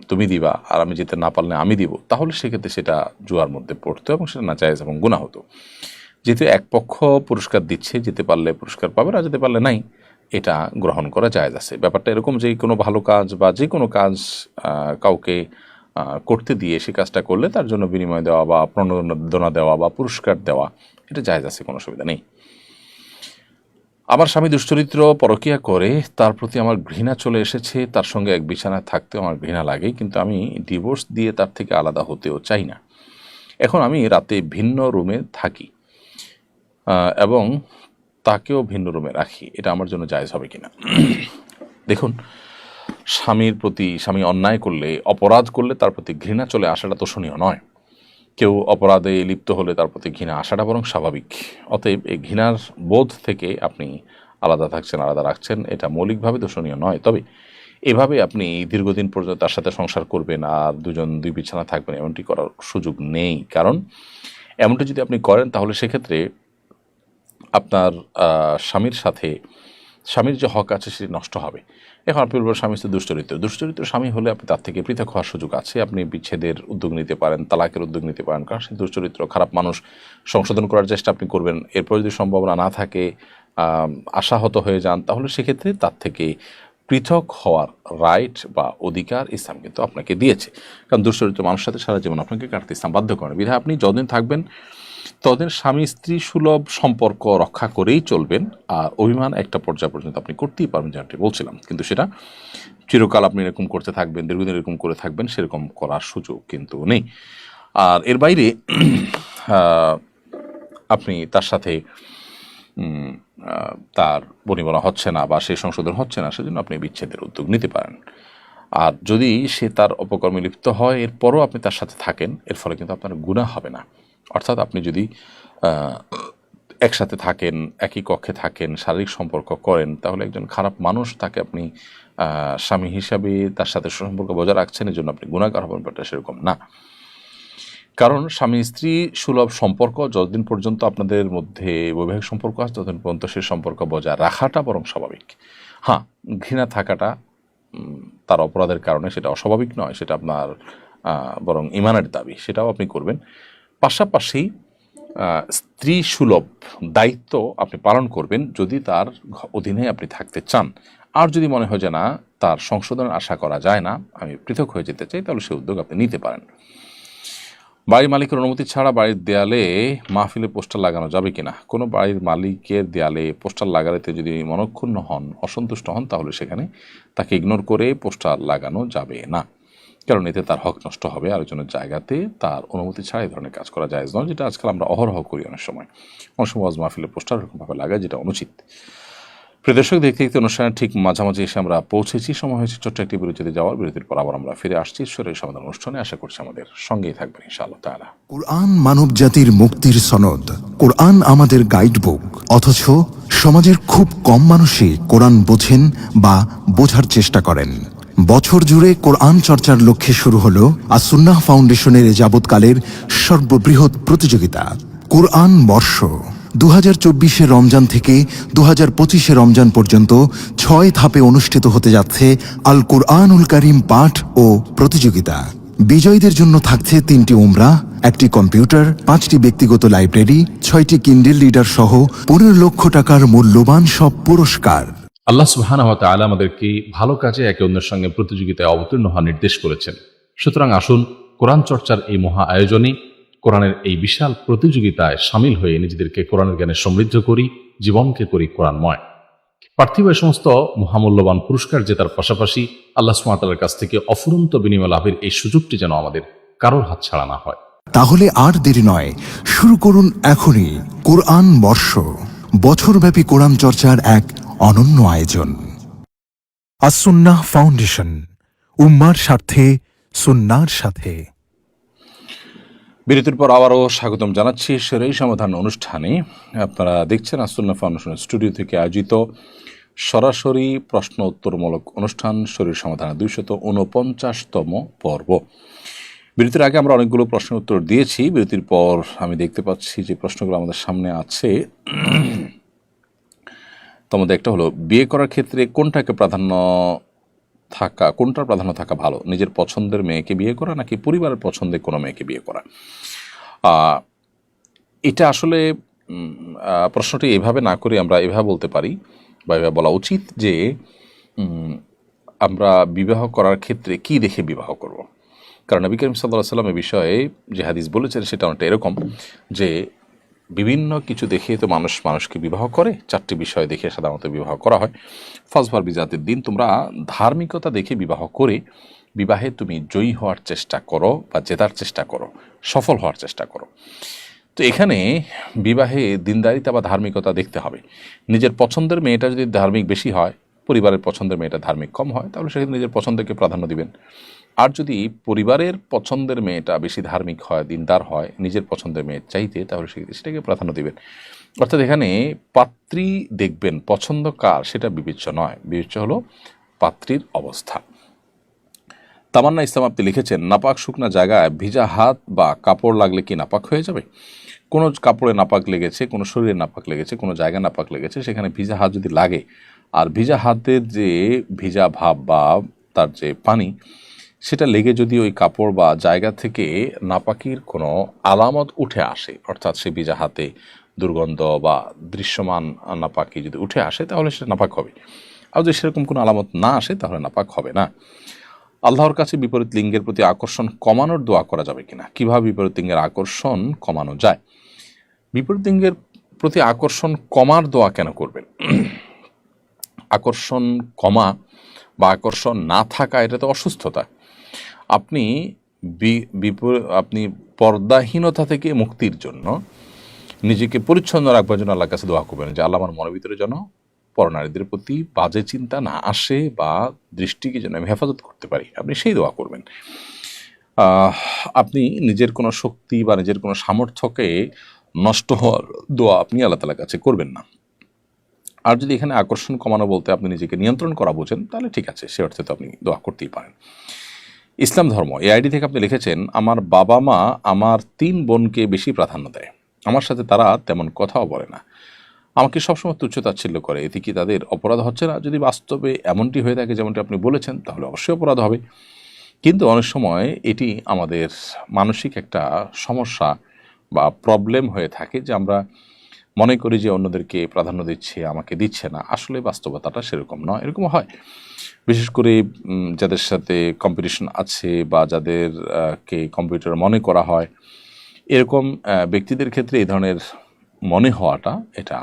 [SPEAKER 2] তুমি দিবা আর আমি যেতে না পারলে আমি দিব, তাহলে সেক্ষেত্রে সেটা জুয়ার মধ্যে পড়তো এবং সেটা নাজায়েজ এবং গুনাহ হতো। যেহেতু এক পক্ষ পুরস্কার দিচ্ছে, যেতে পারলে পুরস্কার পাবে, আর যেতে পারলে নাই, এটা গ্রহণ করা জায়েজ আছে। ব্যাপারটা এরকম যে কোনো ভালো কাজ বা যে কোনো কাজ কাউকে করতে দিয়ে সে কাজটা করলে তার জন্য বিনিময় দেওয়া বা প্রণোদনা দেওয়া বা পুরস্কার দেওয়া, এটা জায়েজ আছে, কোনো অসুবিধা নেই। আমার স্বামী দুশ্চরিত্র, পরকীয়া করে, তার প্রতি আমার ঘৃণা চলে এসেছে, তার সঙ্গে এক বিছানায় থাকতেও আমার ঘৃণা লাগে, কিন্তু আমি ডিভোর্স দিয়ে তার থেকে আলাদা হতেও চাই না। এখন আমি রাতে ভিন্ন রুমে থাকি এবং তাকেও ভিন্ন রুমে রাখি, এটা আমার জন্য জায়েজ হবে কিনা? দেখুন, স্বামীর প্রতি স্বামী অন্যায় করলে, অপরাধ করলে তার প্রতি ঘৃণা চলে আসাটা তোষণীয় নয়। কেউ অপরাধে লিপ্ত হলে তার প্রতি ঘৃণা আসাটা বরং স্বাভাবিক। অতএব এই ঘৃণার বোধ থেকে আপনি আলাদা থাকছেন, আলাদা রাখছেন, এটা মৌলিকভাবে দোষণীয় নয়। তবে এভাবে আপনি দীর্ঘদিন পর্যন্ত তার সাথে সংসার করবেন আর দুজন দুই বিছানা থাকবেন, এমনটি করার সুযোগ নেই। কারণ এমনটি যদি আপনি করেন তাহলে সেক্ষেত্রে আপনার স্বামীর সাথে স্বামীর যে হক আছে সেটি নষ্ট হবে। এখন আপনি বলবেন স্বামী তো দুশ্চরিত্র স্বামী হলে আপনি তার থেকে পৃথক হওয়ার সুযোগ আছে, আপনি বিচ্ছেদের উদ্যোগ নিতে পারেন, তালাকের উদ্যোগ নিতে পারেন, কারণ সে দুশ্চরিত্র খারাপ মানুষ, সংশোধন করার চেষ্টা আপনি করবেন। এরপর যদি সম্ভাবনা না থাকে, আশাহত হয়ে যান, তাহলে সেক্ষেত্রে তার থেকে পৃথক হওয়ার রাইট বা অধিকার ইসলাম কিন্তু আপনাকে দিয়েছে। কারণ দুশ্চরিত্র মানুষের সাথে সারা জীবন আপনাকে কাটতে ইসলাম বাধ্য করেন। বিধায় আপনি যতদিন থাকবেন ততদিন স্বামী স্ত্রী সুলভ সম্পর্ক রক্ষা করেই চলবেন, আর অভিমান একটা পর্যায় পর্যন্ত আপনি করতেই পারবেন, যেমনটি বলছিলাম। কিন্তু সেটা চিরকাল আপনি এরকম করতে থাকবেন, দীর্ঘদিন এরকম করে থাকবেন, সেরকম করার সুযোগ কিন্তু নেই। আর এর বাইরে আপনি তার সাথে তার বনিবনা হচ্ছে না বা সেই সংশোধন হচ্ছে না, সেজন্য আপনি বিচ্ছেদের উদ্যোগ নিতে পারেন। আর যদি সে তার অপকর্মে লিপ্ত হয় এরপরও আপনি তার সাথে থাকেন, এর ফলে কিন্তু আপনার গুনাহ হবে না। অর্থাৎ আপনি যদি একসাথে থাকেন, একই কক্ষে থাকেন, শারীরিক সম্পর্ক করেন, তাহলে একজন খারাপ মানুষ, তাকে আপনি স্বামী হিসাবে তার সাথে সম্পর্ক বজায় রাখছেন, এই জন্য আপনি গুনাহগার হবেন, ব্যাপারটা সেরকম না। কারণ স্বামী স্ত্রী সুলভ সম্পর্ক যতদিন পর্যন্ত আপনাদের মধ্যে বৈবাহিক সম্পর্ক আছে, ততদিন পর্যন্ত সেই সম্পর্ক বজায় রাখাটা বরং স্বাভাবিক। হ্যাঁ, ঘৃণা থাকাটা তার অপরাধের কারণে সেটা অস্বাভাবিক নয়, সেটা আপনার বরং ইমানের দাবি, সেটাও আপনি করবেন। পাশাপাশি স্ত্রী সুলভ দায়িত্ব আপনি পালন করবেন যদি তার অধীনে আপনি থাকতে চান। আর যদি মনে হয় যে না, তার সংশোধনের আশা করা যায় না, আমি পৃথক হয়ে যেতে চাই, তাহলে সেই উদ্যোগ আপনি নিতে পারেন। বাড়ির মালিকের অনুমতি ছাড়া বাড়ির দেয়ালে মাহফিলে পোস্টার লাগানো যাবে কিনা? কোনো বাড়ির মালিকের দেয়ালে পোস্টার লাগাতে যদি মনক্ষুণ্ণ হন, অসন্তুষ্ট হন, তাহলে সেখানে তাকে ইগনোর করে পোস্টার লাগানো যাবে না, কারণ এতে তার হক নষ্ট হবে। আরেকজনের জায়গাতে তার অনুমতি ছাড়া এই ধরনের কাজ করা যায় নয়, যেটা আজকাল আমরা অহরহ করি। অনেক সময় ওয়াজ মাহফিলের পোস্টার এরকমভাবে লাগায়, যেটা অনুচিত। প্রিয় দর্শক, দেখতে দেখতে অনুষ্ঠানের ঠিক মাঝামাঝি এসে আমরা পৌঁছেছি। সময় হয়েছে ছোট্ট একটি বিরতিতে যাওয়ার। বিরতির পর আবার আমরা ফিরে আসছি ঈশ্বরের সমাধান অনুষ্ঠানে। আশা করছি আমাদের সঙ্গেই থাকবেন ইনশাআল্লাহ তাআলা।
[SPEAKER 3] কুরআন মানব জাতির মুক্তির সনদ, কোরআন আমাদের গাইডবুক। অথচ সমাজের খুব কম মানুষই কোরআন বোঝেন বা বোঝার চেষ্টা করেন। বছর জুড়ে কোরআন চর্চার লক্ষ্যে শুরু হলো আস-সুন্নাহ ফাউন্ডেশনের যাবৎকালের সর্ববৃহৎ প্রতিযোগিতা কোরআন বর্ষ। 2024 রমজান থেকে 2025 রমজান পর্যন্ত 6 ধাপে অনুষ্ঠিত হতে যাচ্ছে আল কুরআনুল কারীম পাঠ ও প্রতিযোগিতা। বিজয়ীদের জন্য থাকছে 3টি উমরাহ, 1টি কম্পিউটার, 5টি ব্যক্তিগত লাইব্রেরি, 6টি কিন্ডেল রিডার সহ 15 লক্ষ টাকার মূল্যবান সব পুরস্কার।
[SPEAKER 4] আল্লাহ সুবহানাহু ওয়া তাআলা আমাদেরকে ভালো কাজে একে অন্যের সঙ্গে প্রতিযোগিতায় অবতীর্ণ হওয়ার নির্দেশ করেছেন। সুতরাং আসুন কোরআন চর্চার এই মহা আয়োজনে, কোরআনের এই বিশাল প্রতিযোগিতায় সামিল হয়ে নিজেদেরকে কোরআনের জ্ঞানে সমৃদ্ধ করি, জীবনকে করি কোরআনময়। পার্থিব এই সমস্ত মহামূল্যবান পুরস্কার জেতার পাশাপাশি আল্লাহ সুবহানাহু ওয়া তাআলার কাছ থেকে অফুরন্ত বিনিময় লাভের এই সুযোগটি যেন আমাদের কারোর হাতছাড়া না হয়।
[SPEAKER 3] তাহলে আর দেরি নয়, শুরু করুন এখনই কোরআন বর্ষ, বছরব্যাপী কোরআন চর্চার এক অনন্য আয়োজন। আস-সুন্নাহ ফাউন্ডেশন, উম্মার স্বার্থে, সুন্নাহর সাথে।
[SPEAKER 2] বিরতির পর আবারও স্বাগতম জানাচ্ছি ঈশ্বরের সমাধান অনুষ্ঠানে। আপনারা দেখছেন আস-সুন্নাহ ফাউন্ডেশনের স্টুডিও থেকে আয়োজিত সরাসরি প্রশ্ন উত্তরমূলক অনুষ্ঠান শরীর সমাধানের 249তম পর্ব। বিরতির আগে আমরা অনেকগুলো প্রশ্নের উত্তর দিয়েছি। বিরতির পর আমি দেখতে পাচ্ছি যে প্রশ্নগুলো আমাদের সামনে আছে। তার মধ্যে একটা হলো, বিয়ে করার ক্ষেত্রে কোনটার প্রাধান্য থাকা ভালো? নিজের পছন্দের মেয়েকে বিয়ে করা নাকি পরিবারের পছন্দের কোনো মেয়েকে বিয়ে করা? এটা আসলে প্রশ্নটি এভাবে না করে আমরা এভাবে বলতে পারি, বা এভাবে বলা উচিত যে আমরা বিবাহ করার ক্ষেত্রে কি দেখে বিবাহ করব। কারণ নবী করিম সাল্লাল্লাহু আলাইহি ওয়াসাল্লাম এই বিষয়ে যে হাদিস বলেছেন সেটা অনেকটা এরকম যে বিভিন্ন কিছু দেখে তো মানুষকে বিবাহ করে, 4টি বিষয় দেখে সাধারণত বিবাহ করা হয়। ফাজফার বিজাতির দিন, তোমরা ধার্মিকতা দেখে বিবাহ করে বিবাহে তুমি জয়ী হওয়ার চেষ্টা করো বা জেতার চেষ্টা করো, সফল হওয়ার চেষ্টা করো। তো এখানে বিবাহে দিনদারিতা বা ধার্মিকতা দেখতে হবে। নিজের পছন্দের মেয়েটা যদি ধার্মিক বেশি হয়, পরিবারের পছন্দের মেয়েটা ধার্মিক কম হয়, তাহলে সেক্ষেত্রে নিজের পছন্দকে প্রাধান্য দিবেন। আর যদি পরিবারের পছন্দের মেয়েটা বেশি ধার্মিক হয়, দিনদার হয় নিজের পছন্দের মেয়ের চাইতে, তাহলে সেটাকে প্রাধান্য দিবেন। অর্থাৎ এখানে পাত্রী দেখবেন পছন্দ কার সেটা বিবেচ্য নয়, বিবেচ্য হলো পাত্রীর অবস্থা। তামান্না ইসলাম আপনি লিখেছেন, নাপাক শুকনা জায়গায় ভিজা হাত বা কাপড় লাগলে কি নাপাক হয়ে যাবে? কোনো কাপড়ে নাপাক লেগেছে, কোনো শরীরে নাপাক লেগেছে, কোনো জায়গায় নাপাক লেগেছে, সেখানে ভিজা হাত যদি লাগে আর ভিজা হাতের যে ভিজা ভাব বা তার যে পানি, সেটা লেগে যদি ওই কাপড় বা জায়গা থেকে নাপাকির কোনো আলামত উঠে আসে, অর্থাৎ সে ভিজা হাতে দুর্গন্ধ বা দৃশ্যমান নাপাকি যদি উঠে আসে, তাহলে সেটা নাপাক হবে। আর যদি সেরকম কোনো আলামত না আসে, তাহলে নাপাক হবে না। আল্লাহর কাছে বিপরীত লিঙ্গের প্রতি আকর্ষণ কমানোর দোয়া করা যাবে কিনা? কিভাবে বিপরীত লিঙ্গের আকর্ষণ কমানো যায়? বিপরীত লিঙ্গের প্রতি আকর্ষণ কমার দোয়া কেন করবেন? আকর্ষণ কমা বা আকর্ষণ না থাকা, এটা তো অসুস্থতা। আপনি আপনি পর্দাহীনতা থেকে মুক্তির জন্য নিজেকে পরিচ্ছন্ন রাখবার জন্য আল্লাহর কাছে দোয়া করবেন যে আল্লাহ আমার মনের ভিতরে যেন পরনারীদের প্রতি বাজে চিন্তা না আসে বা দৃষ্টিকে যেন আমি হেফাজত করতে পারি, আপনি সেই দোয়া করবেন। আপনি নিজের কোনো শক্তি বা নিজের কোনো সামর্থ্যকে নষ্ট হওয়ার দোয়া আপনি আল্লাহ তাআলার কাছে করবেন না। আর যদি এখানে আকর্ষণ কমানো বলতে আপনি নিজেকে নিয়ন্ত্রণ করা বোঝেন, তাহলে ঠিক আছে, সে অর্থে তো আপনি দোয়া করতেই পারেন। ইসলাম ধর্ম, এই আইডি থেকে আপনি লিখেছেন, আমার বাবা মা আমার 3 বোনকে বেশি প্রাধান্য দেয়, আমার সাথে তারা তেমন কথাও বলে না, আমাকে সবসময় তুচ্ছতাচ্ছিল্য করে, এতে কি তাদের অপরাধ হচ্ছে না? যদি বাস্তবে এমনটি হয়ে থাকে যেমনটি আপনি বলেছেন, তাহলে অবশ্যই অপরাধ হবে। কিন্তু অনেক সময় এটি আমাদের মানসিক একটা সমস্যা বা প্রবলেম হয়ে থাকে যে আমরা মনে করি যে অন্যদেরকে প্রাধান্য দিচ্ছে, আমাকে দিচ্ছে না। আসলে বাস্তবতাটা সেরকম নয়। এরকম হয় বিশেষ করে যাদের সাথে কম্পিটিশন আছে বা যাদেরকে কম্পিউটার মনে করা হয়, এরকম ব্যক্তিদের ক্ষেত্রে এই ধরনের মনে হওয়াটা এটা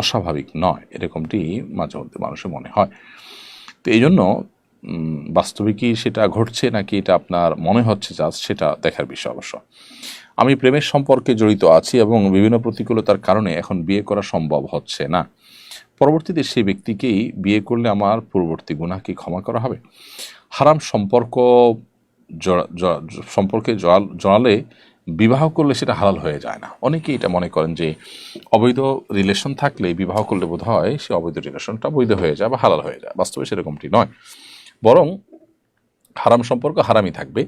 [SPEAKER 2] অস্বাভাবিক নয়, এরকমটি মাঝে মধ্যে মানুষের মনে হয়। তো এই জন্য বাস্তবে কি সেটা ঘটছে নাকি এটা আপনার মনে হচ্ছে জাস্ট, সেটা দেখার বিষয়। অবশ্য আমি প্রেমের সম্পর্কে জড়িত আছি এবং বিভিন্ন প্রতিকূলতার কারণে এখন বিয়ে করা সম্ভব হচ্ছে না। পরবর্তীতে সেই ব্যক্তিকেই বিয়ে করলে আমার পূর্ববর্তী গুনাহ কি ক্ষমা করা হবে? হারাম সম্পর্কে জড়ালে বিবাহ করলে সেটা হালাল হয়ে যায় না। অনেকেই এটা মনে করেন যে অবৈধ রিলেশন থাকলে বিবাহ করলে বোধ হয় সে অবৈধ রিলেশনটা বৈধ হয়ে যায় বা হালাল হয়ে যায়। বাস্তবে সেরকমটি নয়, বরং হারাম সম্পর্ক হারামই থাকবে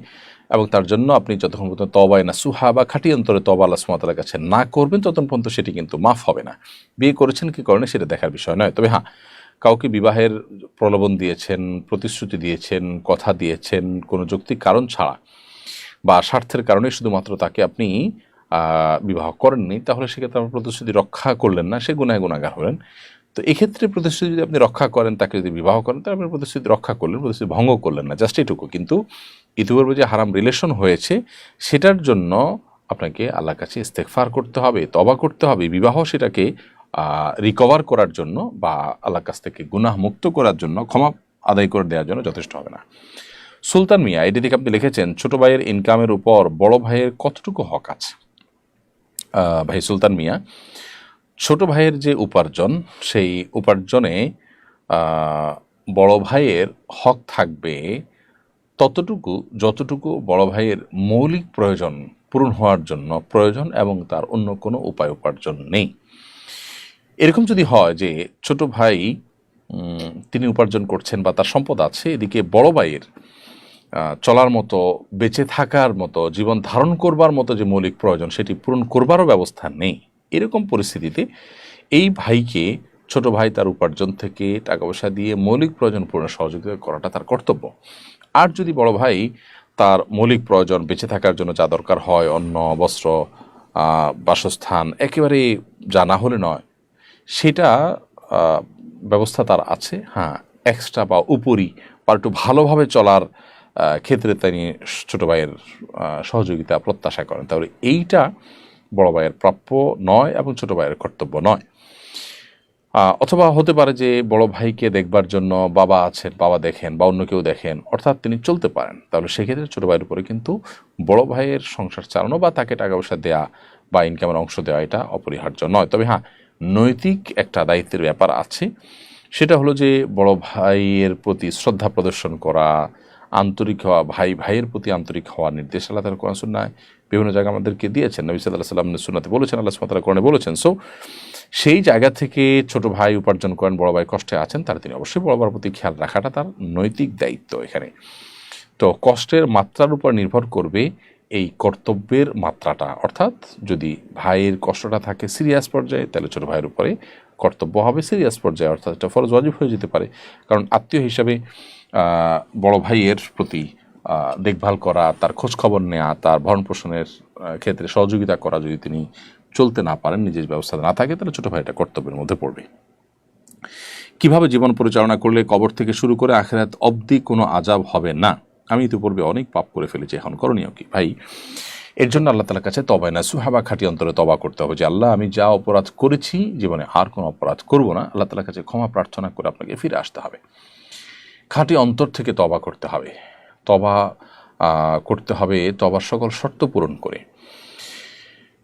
[SPEAKER 2] এবং তার জন্য আপনি যতক্ষণ পর্যন্ত তওবায়ে নাসুহা বা খাঁটি অন্তরে তওবা আল্লাহ সুবহানাহু ওয়া তাআলার কাছে না করবেন, ততক্ষণ পর্যন্ত সেটি কিন্তু মাফ হবে না। বিয়ে করেছেন কি করেন সেটা দেখার বিষয় নয়। তবে হ্যাঁ, কাউকে বিবাহের প্রলোভন দিয়েছেন, প্রতিশ্রুতি দিয়েছেন, কথা দিয়েছেন কোনো যৌক্তিক কারণ ছাড়া বা স্বার্থের কারণে শুধুমাত্র তাকে আপনি বিবাহ করেননি, তাহলে সেক্ষেত্রে আপনার প্রতিশ্রুতি রক্ষা করলেন না, সে গুনাহগার হলেন। তো এক্ষেত্রে প্রতিশ্রুতি যদি আপনি রক্ষা করেন, তাকে যদি বিবাহ করেন, তাহলে আপনি প্রতিশ্রুতি রক্ষা করলেন, প্রতিশ্রুতি ভঙ্গ করলেন না, জাস্ট এটুকু। কিন্তু ইতিপূর্বে যে হারাম রিলেশন হয়েছে সেটার জন্য আপনাকে আল্লাহর কাছে ইস্তেগফার করতে হবে, তওবা করতে হবে। বিবাহ সেটাকে রিকভার করার জন্য বা আল্লাহর কাছ থেকে গুনাহ মুক্ত করার জন্য, ক্ষমা আদায় করে দেওয়ার জন্য যথেষ্ট হবে না। সুলতান মিয়া, এটি থেকে আপনি লিখেছেন, ছোট ভাইয়ের ইনকামের উপর বড় ভাইয়ের কতটুকু হক আছে? ভাই সুলতান মিয়া, ছোট ভাইয়ের যে উপার্জন, সেই উপার্জনে বড় ভাইয়ের হক থাকবে ততটুকু যতটুকু বড় ভাইয়ের মৌলিক প্রয়োজন পূরণ হওয়ার জন্য প্রয়োজন এবং তার অন্য কোনো উপায় উপার্জন নেই। এরকম যদি হয় যে ছোট ভাই তিনি উপার্জন করছেন বা তার সম্পদ আছে, এদিকে বড় ভাইয়ের চলার মতো, বেঁচে থাকার মতো, জীবন ধারণ করবার মতো যে মৌলিক প্রয়োজন সেটি পূরণ করবারও ব্যবস্থা নেই, এরকম পরিস্থিতিতে এই ভাইকে ছোট ভাই তার উপার্জন থেকে টাকা পয়সা দিয়ে মৌলিক প্রয়োজন পূরণের সহযোগিতা করাটা তার কর্তব্য। আর যদি বড় ভাই তার মৌলিক প্রয়োজন, বেঁচে থাকার জন্য যা দরকার হয়, অন্ন, বস্ত্র, বাসস্থান, একেবারে যা না হলে নয়, সেটা ব্যবস্থা তার আছে, হ্যাঁ, এক্সট্রা বা উপরি বা একটু ভালোভাবে চলার ক্ষেত্রে তিনি ছোট ভাইয়ের সহযোগিতা প্রত্যাশা করেন, তাহলে এইটা বড় ভাইয়ের প্রাপ্য নয় এবং ছোট ভাইয়ের কর্তব্য নয়। অথবা হতে পারে যে বড় ভাইকে দেখবার জন্য বাবা আছেন, বাবা দেখেন বা অন্য কেউ দেখেন, অর্থাৎ তিনি চলতে পারেন, তাহলে সেক্ষেত্রে ছোট ভাইয়ের উপরে কিন্তু বড় ভাইয়ের সংসার চালানো বা তাকে টাকা পয়সা দেওয়া বা ইনকামের অংশ দেওয়া এটা অপরিহার্য নয়। তবে হ্যাঁ, নৈতিক একটা দায়িত্বের ব্যাপার আছে, সেটা হলো যে বড় ভাইয়ের প্রতি শ্রদ্ধা প্রদর্শন করা, আন্তরিক হওয়া, ভাইয়ের প্রতি আন্তরিক হওয়ার নির্দেশ আল্লাহ তাআলা কোরআন সুন্নাহয় বিভিন্ন জায়গায় আমাদেরকে দিয়েছেন, নবী সাল্লাল্লাহু আলাইহি ওয়াসাল্লাম সুন্নাতে বলেছেন, আল্লাহ সুবহানাহু ওয়া তাআলা কোরআনে বলেছেন। সো সেই জায়গা থেকে ছোট ভাই উপার্জন করেন, বড় ভাই কষ্টে আছেন, তার তিনি অবশ্যই বড় ভাইয়ের প্রতি খেয়াল রাখাটা তার নৈতিক দায়িত্ব এখানে। তো কষ্টের মাত্রার উপর নির্ভর করবে এই কর্তব্যের মাত্রাটা, অর্থাৎ যদি ভাইয়ের কষ্টটা থাকে সিরিয়াস পর্যায়ে, তাহলে ছোট ভাইয়ের উপরে কর্তব্য হবে সিরিয়াস পর্যায়ে, অর্থাৎ এটা ফরজ ওয়াজিব হয়ে যেতে পারে। কারণ আত্মীয় হিসাবে বড় ভাইয়ের প্রতি দেখভাল করা, তার খোঁজ খবর নেওয়া, তার ভরণ পোষণের ক্ষেত্রে সহযোগিতা করা, যদি তিনি চলতে না পারেন, নিজের ব্যবস্থা না থাকে, তাহলে ছোটো ভাইটা কর্তব্যের মধ্যে পড়বে। কিভাবে জীবন পরিচালনা করলে কবর থেকে শুরু করে আখিরাত অবধি কোনো আযাব হবে না? আমি ইতিপূর্বে অনেক পাপ করে ফেলেছি, এখন করণীয় কি? ভাই, এর জন্য আল্লাহ তাআলার কাছে তওবায়ে নাসুহা বা খাঁটি অন্তরে তওবা করতে হবে যে আল্লাহ, আমি যা অপরাধ করেছি জীবনে আর কোনো অপরাধ করব না। আল্লাহ তাআলার কাছে ক্ষমা প্রার্থনা করে আপনাকে ফিরে আসতে হবে, খাঁটি অন্তর থেকে তওবা করতে হবে। তওবা করতে হবে তওবার সকল শর্ত পূরণ করে।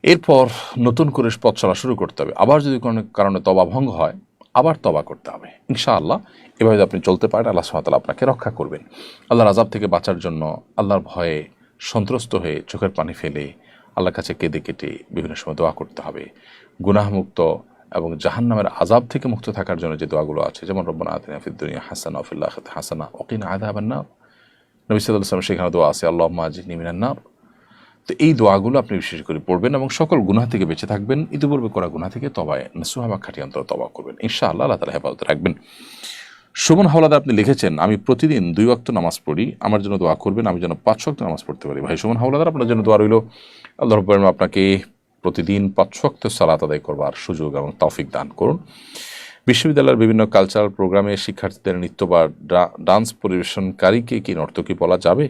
[SPEAKER 2] এরপর নতুন করে পথ চলা শুরু করতে হবে। আবার যদি কোনো কারণে তওবা ভঙ্গ হয়, আবার তওবা করতে হবে। ইনশাআল্লাহ এভাবে যদি আপনি চলতে পারেন, আল্লাহ সুবহানাহু ওয়া তাআলা আপনাকে রক্ষা করবেন। আল্লাহর আযাব থেকে বাঁচার জন্য আল্লাহর ভয়ে সন্ত্রস্ত হয়ে চোখের পানি ফেলে আল্লাহর কাছে কেঁদে কেটে বিভিন্ন সময় দোয়া করতে হবে। গুনাহমুক্ত এবং জাহান্নামের আযাব থেকে মুক্ত থাকার জন্য যে দোয়াগুলো আছে, যেমন রব্বানা আতিনা ফিদ দুনিয়া হাসানা ওয়া ফিল আখিরাতি হাসানা ওয়া কিনা আযাবান নার, নবী সাল্লাল্লাহু আলাইহি ওয়াসাল্লাম সেখানে দোয়া আছে আল্লাহুম্মা আজিরনি মিনান নার। তো এই দোয়াগুলো আপনি বিশেষ করে পড়বেন এবং সকল গুনাহ থেকে বেঁচে থাকবেন। ইতিপূর্বে করা গুনাহ থেকে তওবায়ে নাসুহা বা খাঁটি অন্তরে তওবা করবেন। ইনশাআল্লাহ আল্লাহ তাআলা হেফাজতে রাখবেন। সুমন হাওলাদার আপনি লিখেছেন, আমি প্রতিদিন 2 ওয়াক্ত নামাজ পড়ি, আমার জন্য দোয়া করবেন, আমি যেন 5 ওয়াক্ত নামাজ পড়তে পারি। ভাই সুমন হাওলাদার, আপনার জন্য দোয়া রইল, আল্লাহ রাব্বুল আলামিন আপনাকে প্রতিদিন 5 ওয়াক্ত সালাত আদায় করবার সুযোগ এবং তৌফিক দান করুন। বিশ্ববিদ্যালয়ের বিভিন্ন কালচারাল প্রোগ্রামে শিক্ষার্থীদের নৃত্য বা ডান্স পরিবেশনকারীকে কি নর্তকী বলা যাবে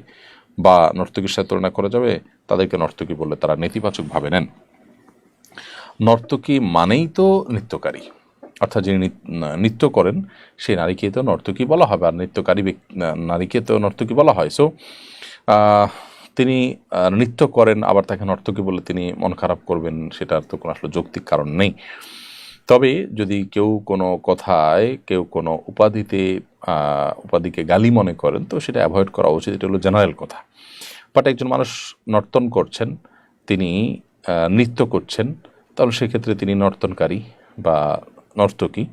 [SPEAKER 2] বা নর্তকীর সাথে তুলনা করা যাবে? তাদেরকে নর্তকী বললে তারা নেতিবাচকভাবে নেন। নর্তকী মানেই তো নৃত্যকারী, অর্থাৎ যিনি নৃত্য করেন সেই নারীকে তো নর্তকী বলা হবে, আর নৃত্যকারী নারীকে তো নর্তকী বলা হয়। সো তিনি নৃত্য করেন, আবার তাকে নর্তকী বলে তিনি মন খারাপ করবেন, সেটার তো কোনো আসলে যৌক্তিক কারণ নেই। তবে যদি কেউ কোনো কথায়, কেউ কোনো উপাধিকে গালি মনে করেন, তো সেটা অ্যাভয়েড করা উচিত। এটা হলো জেনারেল কথা। বাট একজন মানুষ নর্তন করছেন, তিনি নৃত্য করছেন, তাহলে সেক্ষেত্রে তিনি নর্তনকারী বা নর্তকী,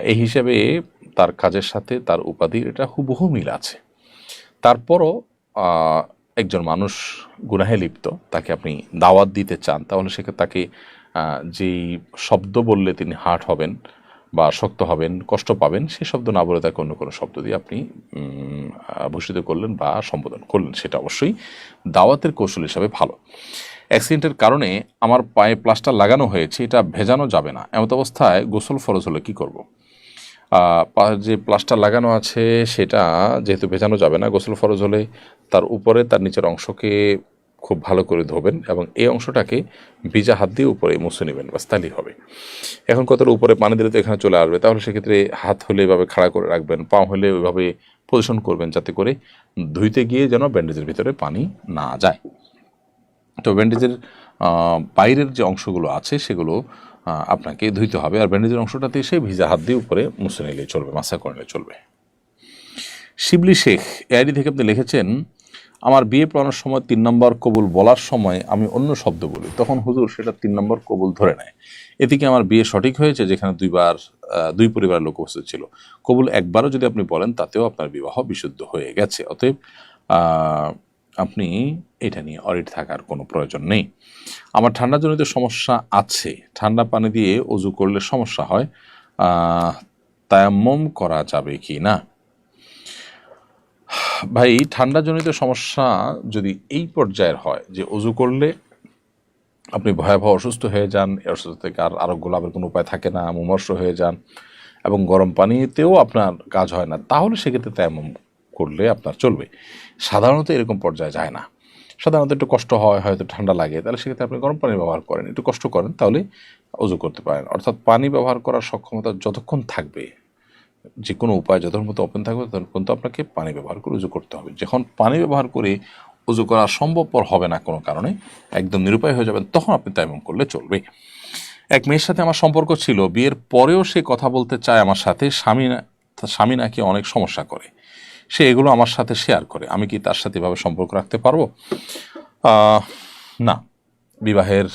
[SPEAKER 2] এই হিসেবে তার কাজের সাথে তার উপাধির এটা হুবহু মিল আছে। তারপরও একজন মানুষ গুনাহে লিপ্ত, তাকে আপনি দাওয়াত দিতে চান, তাহলে সেক্ষেত্রে তাকে যেই শব্দ বললে তিনি হার্ট হবেন বা শক্ত হবেন, কষ্ট পাবেন, সেই শব্দ না বলে তাকে অন্য কোনো শব্দ দিয়ে আপনি ভূষিত করলেন বা সম্বোধন করলেন, সেটা অবশ্যই দাওয়াতের কৌশল হিসাবে ভালো। অ্যাক্সিডেন্টের কারণে আমার পায়ে প্লাস্টার লাগানো হয়েছে, এটা ভেজানো যাবে না, এমত অবস্থায় গোসল ফরজ হলে কি করব? যে প্লাস্টার লাগানো আছে সেটা যেহেতু ভেজানো যাবে না, গোসল ফরজ হলে তার উপরে তার নিচের অংশকে খুব ভালো করে ধোবেন এবং এই অংশটাকে ভিজা হাত দিয়ে উপরে মুছে নেবেন, বাস তাহলেই হবে। এখন কতটা উপরে পানি দিলে তো এখানে চলে আসবে, তাহলে সেক্ষেত্রে হাত হলে এভাবে খাড়া করে রাখবেন, পা হলে ওইভাবে পজিশন করবেন যাতে করে ধুইতে গিয়ে যেন ব্যান্ডেজের ভিতরে পানি না যায়। তো ব্যান্ডেজের বাইরের যে অংশগুলো আছে সেগুলো আপনাকে ধুইতে হবে, আর ব্যান্ডেজের অংশটাতে এসে ভিজা হাত দিয়ে উপরে মুছে নিলে চলবে, মাসা করে নিলে চলবে। শিবলি শেখ এআইডি থেকে আপনি লিখেছেন, আমার বিয়ে পড়ানোর সময় 3 নম্বর কবুল বলার সময় আমি অন্য শব্দ বলি, তখন হুজুর সেটা 3 নম্বর কবুল ধরে নেয়, এতে কি আমার বিয়ে সঠিক হয়েছে? যেখানে 2 পরিবারের লোক উপস্থিত ছিল, কবুল একবারও যদি আপনি বলেন তাতেও আপনার বিবাহ বিশুদ্ধ হয়ে গেছে। অতএব আপনি এটা নিয়ে অরিড থাকার কোনো প্রয়োজন নেই। আমার ঠান্ডাজনিত সমস্যা আছে, ঠান্ডা পানি দিয়ে ওযু করলে সমস্যা হয়, তায়াম্মুম করা যাবে কি না? ভাই, ঠান্ডাজনিত সমস্যা যদি এই পর্যায়ের হয় যে ওযু করলে আপনি ভয়াবহ অসুস্থ হয়ে যান, এই অসুস্থ থেকে আর আরোগ্য লাভের কোনো উপায় থাকে না, মুমূর্ষু হয়ে যান এবং গরম পানিতেও আপনার কাজ হয় না, তাহলে সেক্ষেত্রে তায়াম্মুম করলে আপনার চলবে। সাধারণত এরকম পর্যায়ে যায় না, সাধারণত একটু কষ্ট হয়, হয়তো ঠান্ডা লাগে, তাহলে সেক্ষেত্রে আপনি গরম পানি ব্যবহার করেন, একটু কষ্ট করেন, তাহলে ওযু করতে পারেন। অর্থাৎ পানি ব্যবহার করার সক্ষমতা যতক্ষণ থাকবে, যে কোনো উপায় যতক্ষণ মতো ওপেন থাকবে ততক্ষণ তো আপনাকে পানি ব্যবহার করে উযু করতে হবে। যখন পানি ব্যবহার করে উযু করা সম্ভবপর হবে না কোনো কারণে, একদম নিরুপায় হয়ে যাবেন, তখন আপনি তায়াম্মুম করলে চলবে। এক মেয়ের সাথে আমার সম্পর্ক ছিল, বিয়ের পরেও সে কথা বলতে চায় আমার সাথে, স্বামী নাকি অনেক সমস্যা করে, সে এগুলো আমার সাথে শেয়ার করে, আমি কি তার সাথে এভাবে সম্পর্ক রাখতে পারবো? না, বিবাহের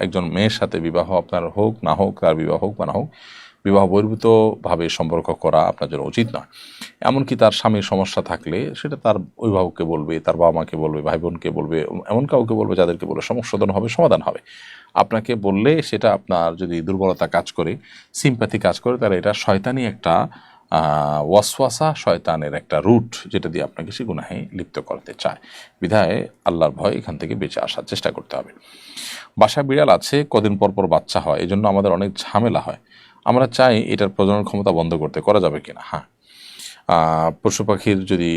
[SPEAKER 2] একজন মেয়ের সাথে বিবাহ আপনার হোক না হোক, তার বিবাহ হোক বা না হোক, বিবাহ বহির্ভূতভাবে সম্পর্ক করা আপনার জন্য উচিত নয়। এমনকি তার স্বামীর সমস্যা থাকলে সেটা তার অভিভাবককে বলবে, তার বাবা মাকে বলবে, ভাই বোনকে বলবে, এমন কাউকে বলবে যাদেরকে বলে সমস্যা হবে, সমাধান হবে। আপনাকে বললে সেটা আপনার যদি দুর্বলতা কাজ করে, সিম্প্যাথি কাজ করে, তাহলে এটা শয়তানি একটা ওয়াসওয়াসা, শয়তানের একটা রুট, যেটা দিয়ে আপনাকে সে গুনাহে লিপ্ত করতে চায়। বিধায় আল্লাহর ভয় এখান থেকে বেঁচে আসার চেষ্টা করতে হবে। বাসায় বিড়াল আছে, কদিন পর পর বাচ্চা হয়, এই জন্য আমাদের অনেক ঝামেলা হয়। আমরা চাই এটার প্রজনন ক্ষমতা বন্ধ করতে, করা যাবে কিনা? হ্যাঁ, পশু পাখির যদি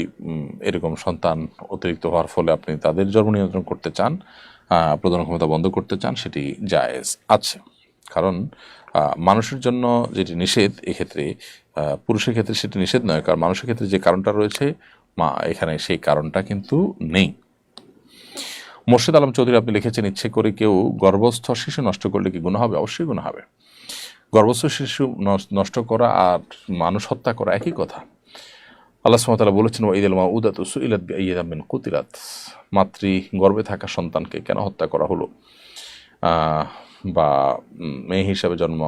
[SPEAKER 2] এরকম সন্তান অতিরিক্ত হওয়ার ফলে আপনি তাদের জন্ম নিয়ন্ত্রণ করতে চান, প্রজনন ক্ষমতা বন্ধ করতে চান, সেটি জায়েজ আছে। কারণ মানুষের জন্য যেটি নিষেধ, এক্ষেত্রে পুরুষের ক্ষেত্রে সেটি নিষেধ নয়, কারণ মানুষের ক্ষেত্রে যে কারণটা রয়েছে এখানে সেই কারণটা কিন্তু নেই। মোর্শেদ আলম চৌধুরী আপনি লিখেছেন, ইচ্ছে করে কেউ গর্ভস্থ শিশু নষ্ট করলে কি গুনাহ হবে? অবশ্যই গুনাহ হবে। গর্ভস্থ শিশু নষ্ট করা আর মানুষ হত্যা করা একই কথা। আল্লাহ সুবহানাহু ওয়া তাআলা বলেছেন, ওয়াইদাল মাউউদাতু সুইলাত বিআইয়িযা মিন কুতিলাত, মাতৃ গর্ভে থাকা সন্তানকে কেন হত্যা করা হলো, বা মেয়ে হিসাবে জন্ম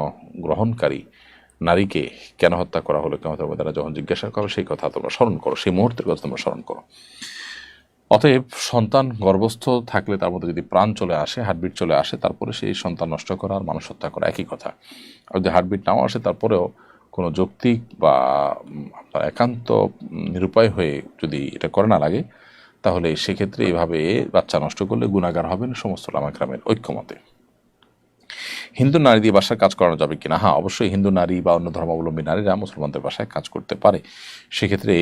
[SPEAKER 2] গ্রহণকারী নারীকে কেন হত্যা করা হলো, কিয়ামতের ময়দানে যখন জিজ্ঞাসা করো, সেই কথা তোমরা স্মরণ করো, সেই মুহূর্তের কথা তোমরা স্মরণ করো। অতএব সন্তান গর্ভস্থ থাকলে তার মধ্যে যদি প্রাণ চলে আসে, হার্টবিট চলে আসে, তারপরে সেই সন্তান নষ্ট করা আর মানুষ হত্যা করা একই কথা। আর যদি হার্টবিট নাও আসে, তারপরেও কোনো যৌক্তিক বা আপনার একান্ত নিরুপায় হয়ে যদি এটা করে না লাগে, তাহলে সেক্ষেত্রে এইভাবে বাচ্চা নষ্ট করলে গুনাহগার হবেন সমস্ত উলামা কেরামের ঐক্যমতে। হিন্দু নারী দিয়ে বাসায় কাজ করানো যাবে কিনা? হ্যাঁ, অবশ্যই হিন্দু নারী বা অন্য ধর্মাবলম্বী নারীরা মুসলমানদের বাসায় কাজ করতে পারে। সেক্ষেত্রে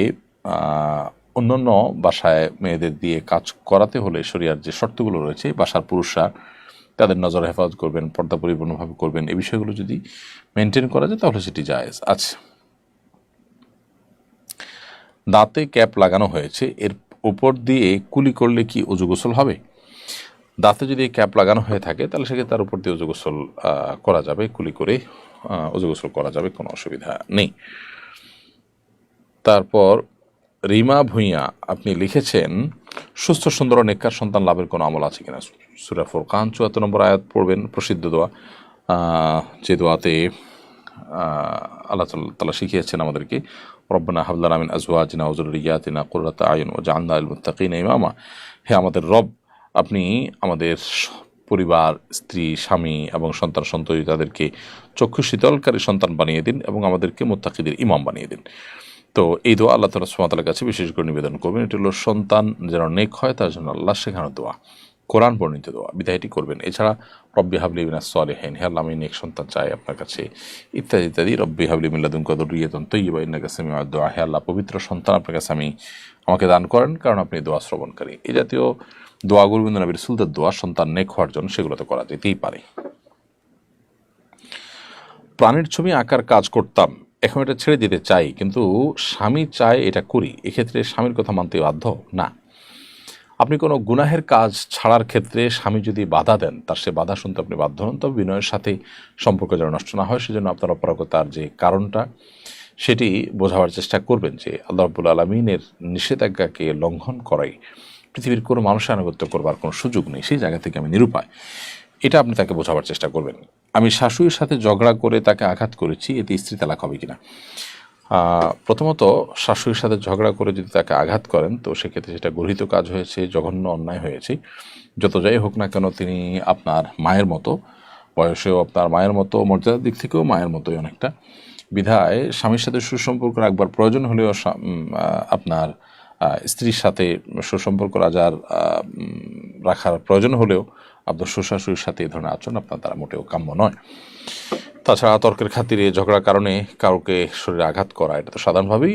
[SPEAKER 2] অন্যান্য বাসায় মেয়েদের দিয়ে কাজ করাতে হলে শরিয়ার যে শর্তগুলো রয়েছে, বাসার পুরুষরা তাদের নজর হেফাজত করবেন, পর্দা পরিপূর্ণভাবে করবেন, এই বিষয়গুলো যদি মেনটেন করা যায় তাহলে সেটি জায়েজ আছে। দাঁতে ক্যাপ লাগানো হয়েছে, এর উপর দিয়ে কুলি করলে কি ওযু গোসল হবে? দাঁতে যদি ক্যাপ লাগানো হয়ে থাকে তাহলে সেক্ষেত্রে তার উপর দিয়ে ওযু গোসল করা যাবে, কুলি করে ওযু গোসল করা যাবে, কোনো অসুবিধা নেই। তারপর রিমা ভুঁইয়া আপনি লিখেছেন, সুস্থ সুন্দর ও নেককার সন্তান লাভের কোনো আমল আছে কিনা? সূরা ফুরকান ৭৪ নম্বর আয়াত পড়বেন, প্রসিদ্ধ দোয়া, যে দোয়াতে আল্লাহ তাআলা শিখিয়েছেন আমাদেরকে, রব্বানা হাব লানা মিন আজওয়াজিনা ওয়া যুররিয়াতিনা কুররাতা আয়ুন ওয়াজআলনা লিল মুত্তাকিনা ইমামা। হে আমাদের রব, আপনি আমাদের পরিবার, স্ত্রী, স্বামী এবং সন্তান সন্ততি তাদেরকে চক্ষু শীতলকারী সন্তান বানিয়ে দিন এবং আমাদেরকে মুত্তাকিদের ইমাম বানিয়ে দিন। তো এই দোয়া আল্লাহ তাআলা সুবহানাহু ওয়া তাআলার কাছে বিশেষ করে নিবেদন করবেন। এটি হলো সন্তান যেন নেক হয় তার জন্য আল্লাহ শেখানো দোয়া, কোরআন বর্ণিত দোয়া, বিধায় এটি করবেন। এছাড়া রব্বি হাবলি মিনাস সলিহিন, হে আল্লাহ আমি নেক সন্তান চাই আপনার কাছে, ইত্যাদি ইত্যাদি। রব্বি হাবলি মিন লাদুনকা যুররিয়াতান তাইয়্যিবা ইন্নাকা সামিউদ দুআ, হে আল্লাহ পবিত্র সন্তান আপনার কাছে আমাকে দান করেন, কারণ আপনি দোয়া শ্রবণকারী। এই জাতীয় দোয়াগুলো বিন্দু নবীর রাসূলের দোয়া, সন্তান নেক হওয়ার জন্য সেগুলো তো করা যেতেই পারে। প্রাণীর ছবি আঁকার কাজ করতাম, এখন এটা ছেড়ে দিতে চাই, কিন্তু স্বামী চায় এটা করি, এক্ষেত্রে স্বামীর কথা মানতে বাধ্য না। আপনি কোনো গুনাহের কাজ ছাড়ার ক্ষেত্রে স্বামী যদি বাধা দেন, তার সে বাধা শুনতে আপনি বাধ্য হন, তবে বিনয়ের সাথে সম্পর্ক যেন নষ্ট না হয় সেজন্য আপনার অপারগতার যে কারণটা সেটি বোঝাবার চেষ্টা করবেন, যে আল্লাহ রাব্বুল আলামিনের নিষেধাজ্ঞাকে লঙ্ঘন করাই পৃথিবীর কোনো মানুষের আনুগত্য করবার কোনো সুযোগ নেই, সেই জায়গা থেকে আমি নিরুপায়, এটা আপনি তাকে বোঝাবার চেষ্টা করবেন। আমি শাশুড়ির সাথে ঝগড়া করে তাকে আঘাত করেছি, এতে স্ত্রী তালাক হবে কিনা? প্রথমত, শাশুড়ির সাথে ঝগড়া করে যদি তাকে আঘাত করেন তো সেক্ষেত্রে সেটা গর্হিত কাজ হয়েছে, জঘন্য অন্যায় হয়েছে। যত যাই হোক না কেন, তিনি আপনার মায়ের মতো, বয়সেও আপনার মায়ের মতো, মর্যাদার দিক থেকেও মায়ের মতোই অনেকটা। বিধায় স্বামীর সাথে সুসম্পর্ক রাখবার প্রয়োজন হলেও আপনার স্ত্রীর সাথে সুসম্পর্ক রাখার প্রয়োজন হলেও আপনার শ্বশুর-শাশুড়ির সাথে এই ধরনের আচরণ আপনার দ্বারা মোটেও কাম্য নয়। তাছাড়া তর্কের খাতিরে ঝগড়ার কারণে কাউকে শরীরে আঘাত করা, এটা তো সাধারণভাবেই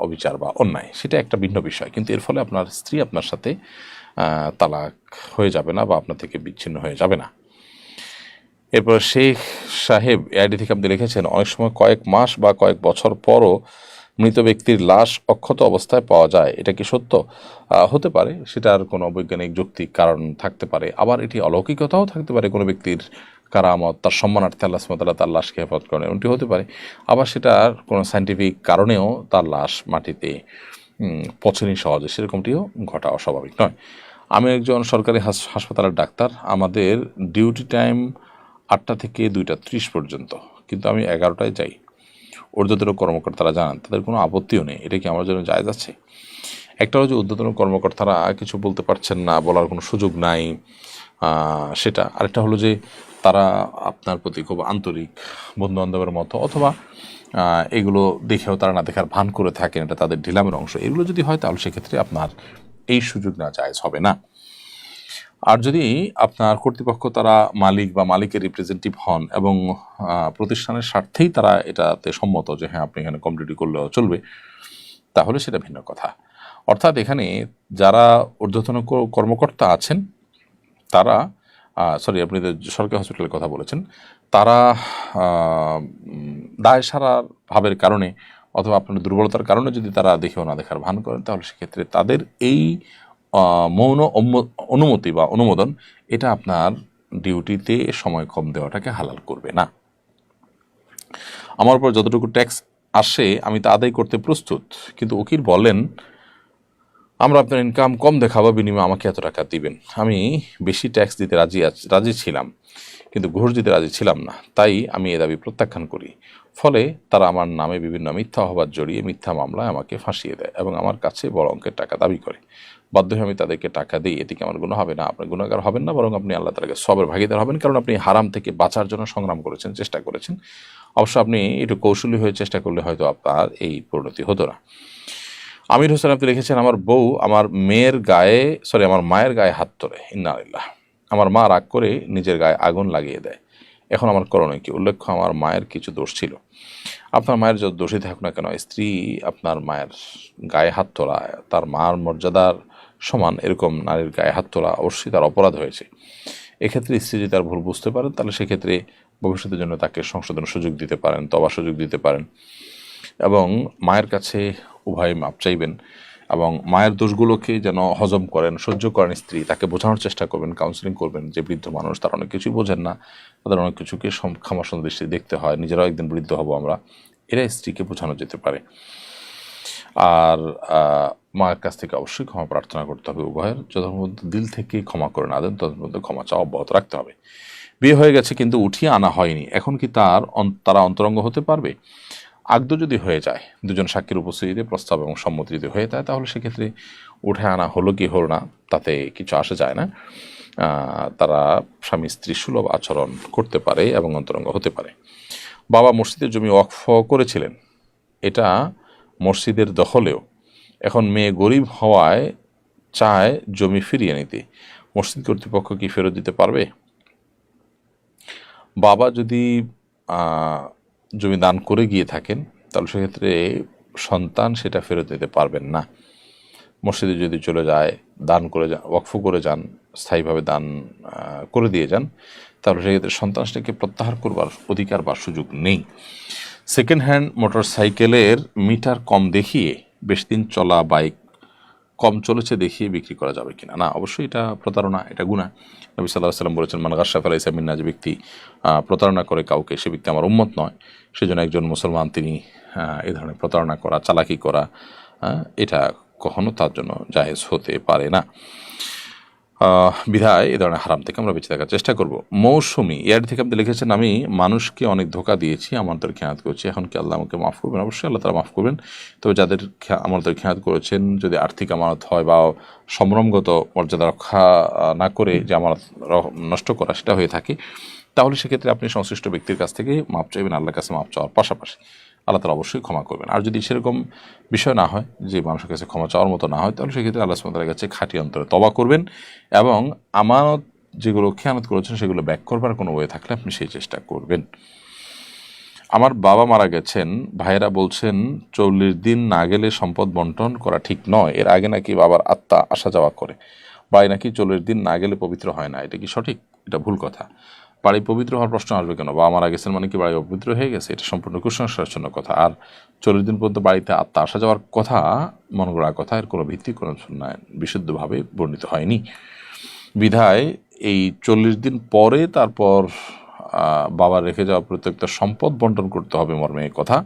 [SPEAKER 2] অবিচার বা অন্যায়, সেটা একটা ভিন্ন বিষয়, কিন্তু এর ফলে আপনার স্ত্রী আপনার সাথে তালাক হয়ে যাবে না বা আপনার থেকে বিচ্ছিন্ন হয়ে যাবে না। এরপর শেখ সাহেব আইডি থেকে আপনি লিখেছেন, অনেক সময় কয়েক মাস বা কয়েক বছর পরও মৃত ব্যক্তির লাশ অক্ষত অবস্থায় পাওয়া যায়, এটা কি সত্য? হতে পারে, সেটার কোনো বৈজ্ঞানিক যৌক্তিক কারণ থাকতে পারে, আবার এটি অলৌকিকতাও থাকতে পারে, কোনো ব্যক্তির কারামত, তার সম্মানার্থে আল্লাহ সুবহানাহু ওয়া তাআলা তার লাশকে হেফাজত করেন, এমনটি হতে পারে। আবার সেটার কোনো সায়েন্টিফিক কারণেও তার লাশ মাটিতে পচেনি সহজে, সেরকমটিও ঘটা অস্বাভাবিক নয়। আমি একজন সরকারি হাসপাতালের ডাক্তার, আমাদের ডিউটি টাইম 8টা থেকে 2টা 30 পর্যন্ত, কিন্তু আমি 11টায় যাই, ঊর্ধ্বতন কর্মকর্তারা জানান, তাদের কোনো আপত্তিও নেই, এটা কি আমার জন্য জায়েজ আছে? একটা হলো যে ঊর্ধ্বতন কর্মকর্তারা কিছু বলতে পারছেন না, বলার কোনো সুযোগ নাই, সেটা। আরেকটা হলো যে তারা আপনার প্রতি খুব আন্তরিক, বন্ধুবান্ধবের মতো, অথবা এগুলো দেখেও তারা না দেখার ভান করে থাকেন, এটা তাদের ঢিলামের অংশ। এগুলো যদি হয় তাহলে সেক্ষেত্রে আপনার এই সুযোগ না জায়েজ হবে না। আর যদি আপনার কর্তৃপক্ষ তারা মালিক বা মালিকের রিপ্রেজেন্টেটিভ হন এবং প্রতিষ্ঠানের স্বার্থেই তারা এটাতে সম্মত যে হ্যাঁ আপনি এখানে কম ডিউটি করলেও চলবে, তাহলে সেটা ভিন্ন কথা। অর্থাৎ এখানে যারা ঊর্ধ্বতন কর্মকর্তা আছেন তারা, সরি আপনি সরকারি হসপিটালের কথা বলেছেন, তারা দায় সারার ভাবের কারণে অথবা আপনার দুর্বলতার কারণে যদি তারা দেখেও না দেখার ভান করেন, তাহলে সেক্ষেত্রে তাদের এই মৌন অনুমতি বা অনুমোদন এটা আপনার ডিউটিতে সময় কম দেওয়াটাকে হালাল করবে না। আমার উপর যতটুকু ট্যাক্স আসে আমি তা আদায় করতে প্রস্তুত, কিন্তু উকিল বলেন আমরা আপনার ইনকাম কম দেখাবো, বিনিময়ে আমাকে এত টাকা দিবেন। আমি বেশি ট্যাক্স দিতে রাজি ছিলাম, কিন্তু ঘুষ দিতে রাজি ছিলাম না, তাই আমি এ দাবি প্রত্যাখ্যান করি। ফলে তারা আমার নামে বিভিন্ন মিথ্যা অপবাদ জড়িয়ে মিথ্যা মামলায় আমাকে ফাঁসিয়ে দেয় এবং আমার কাছে বড় অঙ্কের টাকা দাবি করে। বাধ্য হয়ে আমি তাদেরকে টাকা দিই। এদিকে আমার গুনাহ হবে না, আপনার গুনাহগার হবেন না, বরং আপনি আল্লাহ তাআলাকে সবের ভাগীদার হবেন, কারণ আপনি হারাম থেকে বাঁচার জন্য সংগ্রাম করেছেন, চেষ্টা করেছেন। অবশ্য আপনি একটু কৌশলী হয়ে চেষ্টা করলে হয়তো আপনার এই পরিণতি হতো না। আমির হোসেন আপনি লিখেছেন, আমার বউ আমার মায়ের গায়ে হাত তোলে, ইন্না লিল্লাহ। আমার মা রাগ করে নিজের গায়ে আগুন লাগিয়ে দেয়। এখন আমার করণীয় কি? উল্লেখ্য আমার মায়ের কিছু দোষ ছিল। আপনার মায়ের যত দোষী থাকুক না কেন, স্ত্রী আপনার মায়ের গায়ে হাত তোলা, তার মার মর্যাদার সমান এরকম নারীর গায়ে হাত তোলা অবশ্যই তার অপরাধ হয়েছে। এক্ষেত্রে স্ত্রী যদি তার ভুল বুঝতে পারেন, তাহলে সেক্ষেত্রে ভবিষ্যতের জন্য তাকে সংশোধনের সুযোগ দিতে পারেন, তবা সুযোগ দিতে পারেন, এবং মায়ের কাছে উভয় মাপ চাইবেন এবং মায়ের দোষগুলোকে যেন হজম করেন, সহ্য করেন স্ত্রী, তাকে বোঝানোর চেষ্টা করবেন, কাউন্সিলিং করবেন। যে বৃদ্ধ মানুষ, তারা অনেক কিছুই বোঝেন না, তাদের অনেক কিছুকে ক্ষমাসুন্দর দৃষ্টি দেখতে হয়, নিজেরাও একদিন বৃদ্ধ হব আমরা, এরা স্ত্রীকে বোঝানো যেতে পারে। আর মায়ের কাছ থেকে অবশ্যই ক্ষমা প্রার্থনা করতে হবে। উভয়ের যতক্ষণ পর্যন্ত দিল থেকে ক্ষমা করে না দেন, ততক্ষণ পর্যন্ত ক্ষমা চাওয়া অব্যাহত রাখতে হবে। বিয়ে হয়ে গেছে কিন্তু উঠিয়ে আনা হয়নি, এখন কি তারা অন্তরঙ্গ হতে পারবে? আগদ যদি হয়ে যায়, দুজন সাক্ষীর উপস্থিতিতে প্রস্তাব এবং সম্মতি যদি হয়ে যায়, তাহলে সেক্ষেত্রে উঠে আনা হলো কি হলো না তাতে কিছু আসে যায় না। তারা স্বামী স্ত্রী সুলভ আচরণ করতে পারে এবং অন্তরঙ্গ হতে পারে। বাবা মসজিদের জমি ওয়াকফ করেছিলেন, এটা মসজিদের দখলেও। এখন মেয়ে গরিব হওয়ায় চায় জমি ফিরিয়ে নিতে, মসজিদ কর্তৃপক্ষ কি ফেরত দিতে পারবে? বাবা যদি জমি দান করে গিয়ে থাকেন, তাহলে সেক্ষেত্রে সন্তান সেটা ফেরত দিতে পারবেন না। মসজিদে যদি চলে যায়, দান করে যান, ওয়াকফ করে যান, স্থায়ীভাবে দান করে দিয়ে যান, তাহলে সেক্ষেত্রে সন্তান সেটাকে প্রত্যাহার করবার অধিকার বা সুযোগ নেই। সেকেন্ড হ্যান্ড মোটর সাইকেলের মিটার কম দেখিয়ে বেশ দিন চলা বাইক কম চলেছে দেখিয়ে বিক্রি করা যাবে কিনা? না, অবশ্যই এটা প্রতারণা, এটা গুনাহ। নবী সাল্লাল্লাহু আলাইহি ওয়াসাল্লাম বলেছেন, মান গাশশা ফালাইসা মিন্না, যে ব্যক্তি প্রতারণা করে কাউকে, সে ব্যক্তি আমার উম্মত নয়। সেজন্য একজন মুসলমান তিনি এই ধরনের প্রতারণা করা, চালাকি করা, এটা কখনো তার জন্য জায়েজ হতে পারে না। বিধায় এ ধরনের হারাম থেকে আমরা বেঁচে থাকার চেষ্টা করব। মৌসুমি এর থেকে আপনি লিখেছেন, আমি মানুষকে অনেক ধোঁকা দিয়েছি, আমাদের খেয়াত করেছি, এখন কি আল্লাহ আমাকে মাফ করবেন? অবশ্যই আল্লাহ তাআলা মাফ করবেন। তবে যাদের আমাদের খেয়াত করেছেন, যদি আর্থিক আমানত হয় বা সম্ভ্রমগত মর্যাদা রক্ষা না করে যে আমানত নষ্ট করা সেটা হয়ে থাকে, তাহলে সেক্ষেত্রে আপনি সংশ্লিষ্ট ব্যক্তির কাছ থেকে মাপ চাইবেন, আল্লাহর কাছে মাপ চাওয়ার পাশাপাশি আল্লাহ তাআলা অবশ্যই ক্ষমা করবেন। আর যদি সেরকম বিষয় না হয়, যে মানুষের কাছে ক্ষমা চাওয়ার মতো না হয়, তাহলে সেক্ষেত্রে আল্লাহ সুবহানাহু ওয়া তাআলার কাছে খাঁটি অন্তরে তওবা করবেন এবং আমানত যেগুলো খেয়ানত করেছেন সেগুলো ব্যাক করবার কোনো ওয়ে থাকলে আপনি সেই চেষ্টা করবেন। আমার বাবা মারা গেছেন, ভাইয়েরা বলছেন 40 দিন না গেলে সম্পদ বন্টন করা ঠিক নয়। এর আগে নাকি বাবার আত্মা আসা যাওয়া করে, বাড়ি নাকি 40 দিন না গেলে পবিত্র হয় না। এটা কি সঠিক? এটা ভুল কথা। বাড়ি পবিত্র হওয়ার প্রশ্ন আসবে কেন? বাবা মারা গেছেন মানে কি বাড়ি অপবিত্র হয়ে গেছে? এটা সম্পূর্ণ কুসংস্কারের কথা। আর 40 দিন পর্যন্ত বাড়িতে আত্মা আসা যাওয়ার কথা, মন গড়া কথা, এর কোনো ভিত্তি কোনো বিশুদ্ধভাবে বর্ণিত হয়নি। বিধায় এই 40 দিন পরে তারপর বাবার রেখে যাওয়া প্রত্যেকটা সম্পদ বন্টন করতে হবে মর্মে কথা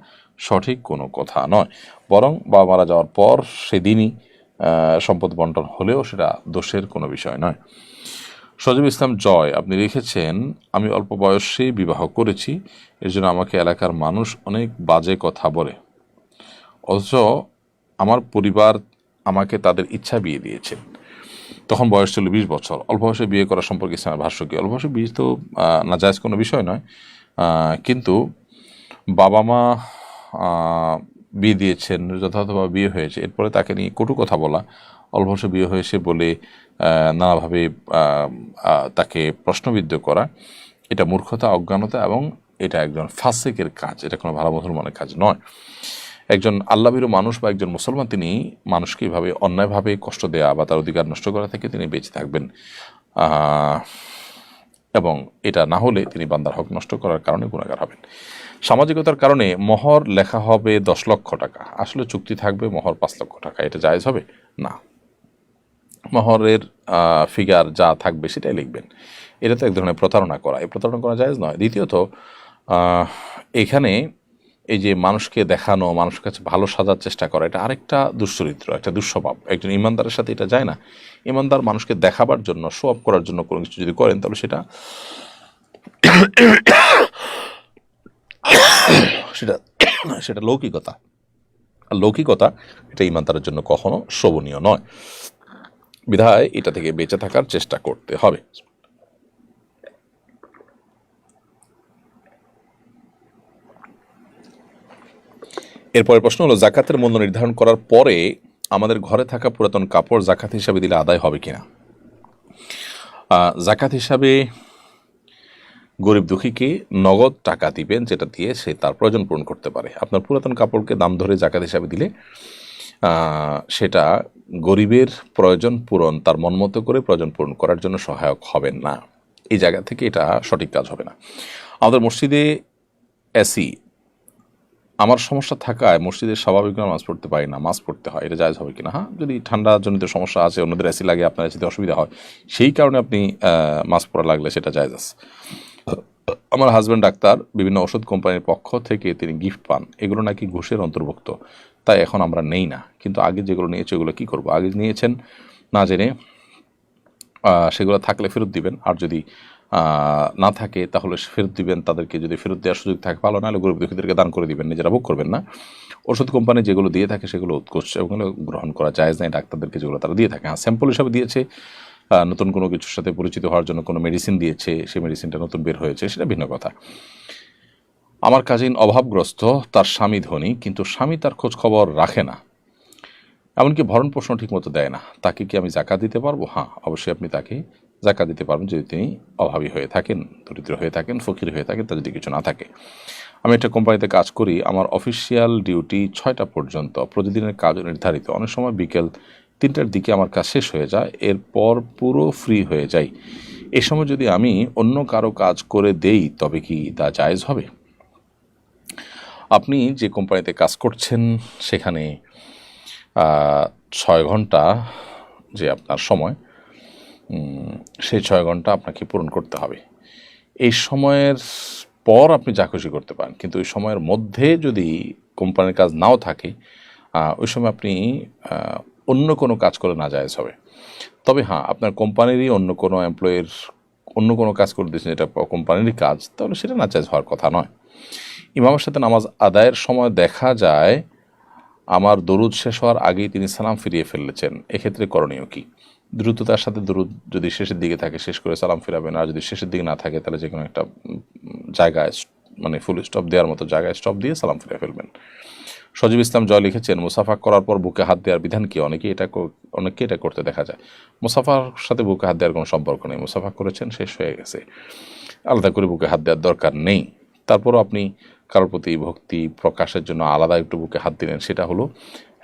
[SPEAKER 2] সঠিক কোনো কথা নয়। বরং বাবা মারা যাওয়ার পর সেদিনই সম্পদ বন্টন হলেও সেটা দোষের কোনো বিষয় নয়। সজীব ইসলাম জয়, আপনি লিখেছেন, আমি অল্প বয়সে বিবাহ করেছি, এর জন্য আমাকে এলাকার মানুষ অনেক বাজে কথা বলে, অথচ আমার পরিবার আমাকে তাদের ইচ্ছা বিয়ে দিয়েছে। তখন বয়স ছিল 20 বছর। অল্প বয়সে বিয়ে করা সম্পর্কে ইসলামের ভাষ্য কি? অল্প বয়সে বিয়ে তো নাজায়েজ কোনো বিষয় নয়, কিন্তু বাবা মা বিয়ে দিয়েছেন, যথাযথভাবে বিয়ে হয়েছে, এরপরে তাকে নিয়ে কটু কথা বলা, অল্প বয়সে বিয়ে হয়েছে বলে নানাভাবে তাকে প্রশ্নবিদ্ধ করা, এটা মূর্খতা, অজ্ঞানতা এবং এটা একজন ফাসিকের কাজ, এটা কোনো ভালো মুসলমানের কাজ নয়। একজন আল্লাহভীরু মানুষ বা একজন মুসলমান তিনি মানুষকে এভাবে অন্যায়ভাবে কষ্ট দেওয়া বা তার অধিকার নষ্ট করা থেকে তিনি বেঁচে থাকবেন, এবং এটা না হলে তিনি বান্দার হক নষ্ট করার কারণে গুনাহগার হবেন। সামাজিকতার কারণে মহর লেখা হবে 10 লক্ষ টাকা, আসলে চুক্তি থাকবে মহর 5 লক্ষ টাকা, এটা জায়েজ হবে না। মহরের ফিগার যা থাকবে সেটাই লিখবেন, এটা তো এক ধরনের প্রতারণা করা, এই প্রতারণা করা জায়েজ নয়। দ্বিতীয়ত এখানে এই যে মানুষকে দেখানো, মানুষের কাছে ভালো সাজার চেষ্টা করা, এটা আরেকটা দুশ্চরিত্র, একটা দুঃস্বভাব। একজন ইমানদারের সাথে এটা যায় না। ইমানদার মানুষকে দেখাবার জন্য, শো অফ করার জন্য কোনো কিছু যদি করেন, তাহলে সেটা সেটা সেটা লৌকিকতা, আর লৌকিকতা এটা ইমানদারের জন্য কখনো শোভনীয় নয়। বিধায় এটা থেকে বেঁচে থাকার চেষ্টা করতে হবে। এরপরের প্রশ্ন হলো, জাকাতের মূল্য নির্ধারণ করার পরে আমাদের ঘরে থাকা পুরাতন কাপড় জাকাত হিসাবে দিলে আদায় হবে কিনা? জাকাত হিসাবে গরিব দুঃখীকে নগদ টাকা দিবেন, যেটা দিয়ে সে তার প্রয়োজন পূরণ করতে পারে। আপনার পুরাতন কাপড়কে দাম ধরে জাকাত হিসাবে দিলে সেটা গরিবের প্রয়োজন পূরণ, তার মন মতো করে প্রয়োজন পূরণ করার জন্য সহায়ক হবেন না। এই জায়গা থেকে এটা সঠিক কাজ হবে না। আমাদের মসজিদে এসি, আমার সমস্যা থাকায় মসজিদের স্বাভাবিকভাবে নামাজ পড়তে পারি না, মাস্ক পড়তে হয়, এটা জায়েজ হবে কিনা? হ্যাঁ, যদি ঠান্ডাজনিত সমস্যা আছে, অন্যদের এসি লাগে, আপনার এসিতে অসুবিধা হয়, সেই কারণে আপনি মাস্ক পরা লাগলে সেটা জায়েজ আছে। আমার হাজব্যান্ড ডাক্তার, বিভিন্ন ওষুধ কোম্পানির পক্ষ থেকে তিনি গিফট পান, এগুলো নাকি ঘুষের অন্তর্ভুক্ত, তাই এখন আমরা নেই না। কিন্তু আগে যেগুলো নিয়েছে ওগুলো কী করবো? আগে নিয়েছেন না জেনে, সেগুলো থাকলে ফেরত দিবেন, আর যদি না থাকে তাহলে ফেরত দিবেন। তাদেরকে যদি ফেরত দেওয়ার সুযোগ থাকে ভালো, নাহলে গরিব দুঃখীদেরকে দান করে দিবেন, নিজেরা ভোগ করবেন না। ওষুধ কোম্পানি যেগুলো দিয়ে থাকে সেগুলো উৎকর্ষ, ওগুলো গ্রহণ করা জায়েজ নাই। ডাক্তারদেরকে যেগুলো তারা দিয়ে থাকে, হ্যাঁ, স্যাম্পল হিসাবে দিয়েছে, নতুন কোনো কিছুর সাথে পরিচিত হওয়ার জন্য কোনো মেডিসিন দিয়েছে, সেই মেডিসিনটা নতুন বের হয়েছে, সেটা ভিন্ন কথা। আমার কাজিন অভাবগ্রস্ত, তার স্বামী ধনী, কিন্তু স্বামী তার খোঁজ খবর রাখে না, এমনকি ভরণ পোষণ ঠিক মতো দেয় না, তাকে কি আমি জাকাত দিতে পারবো? হ্যাঁ, অবশ্যই আপনি তাকে জাকাত দিতে পারবেন, যদি তিনি অভাবী হয়ে থাকেন, দরিদ্র হয়ে থাকেন, ফকির হয়ে থাকেন, তার যদি কিছু না থাকে। আমি একটা কোম্পানিতে কাজ করি, আমার অফিসিয়াল ডিউটি 6টা পর্যন্ত, প্রতিদিনের কাজ নির্ধারিত, অনেক সময় বিকেল 3টার দিকে আমার কাজ শেষ হয়ে যায়, এরপর পুরো ফ্রি হয়ে যাই। এই সময় যদি আমি অন্য কারো কাজ করে দেই তবে কি তা জায়েজ হবে? আপনি যে কোম্পানিতে কাজ করছেন সেখানে 6 ঘন্টা যে আপনার সময়, সেই 6 ঘন্টা আপনাকে পূরণ করতে হবে। এই সময়ের পর আপনি যা খুশি করতে পারেন, কিন্তু ওই সময়ের মধ্যে যদি কোম্পানির কাজ নাও থাকে, ওই সময় আপনি অন্য কোনো কাজ করে না জায়েজ হবে। তবে হ্যাঁ, আপনার কোম্পানিরই অন্য কোনো এমপ্লয়ের অন্য কোনো কাজ করে দিয়েছেন, এটা কোম্পানিরই কাজ, তাহলে সেটা না জায়েজ হওয়ার কথা নয়। ইমামের সাথে নামাজ আদায়ের সময় দেখা যায় আমার দরুদ শেষ হওয়ার আগেই তিনি সালাম ফিরিয়ে ফেলেছেন, এক্ষেত্রে করণীয় কি? দ্রুততার সাথে দরুদ যদি শেষের দিকে থাকে শেষ করে সালাম ফিরাবেন, আর যদি শেষের দিকে না থাকে তাহলে যে কোনো একটা জায়গায়, মানে ফুল স্টপ দেওয়ার মতো জায়গায় স্টপ দিয়ে সালাম ফিরে ফেলবেন। সজীব ইসলাম জয় লিখেছেন, মুসাফা করার পর বুকে হাত দেওয়ার বিধান কি? অনেকে এটা করতে দেখা যায়। মুসাফার সাথে বুকে হাত দেওয়ার কোনো সম্পর্ক নেই, মুসাফা করেছেন, শেষ হয়ে গেছে, আলাদা করে বুকে হাত দেওয়ার দরকার নেই। তারপরও আপনি কারোর প্রতি ভক্তি প্রকাশের জন্য আলাদা একটু বুকে হাত দিলেন, সেটা হলো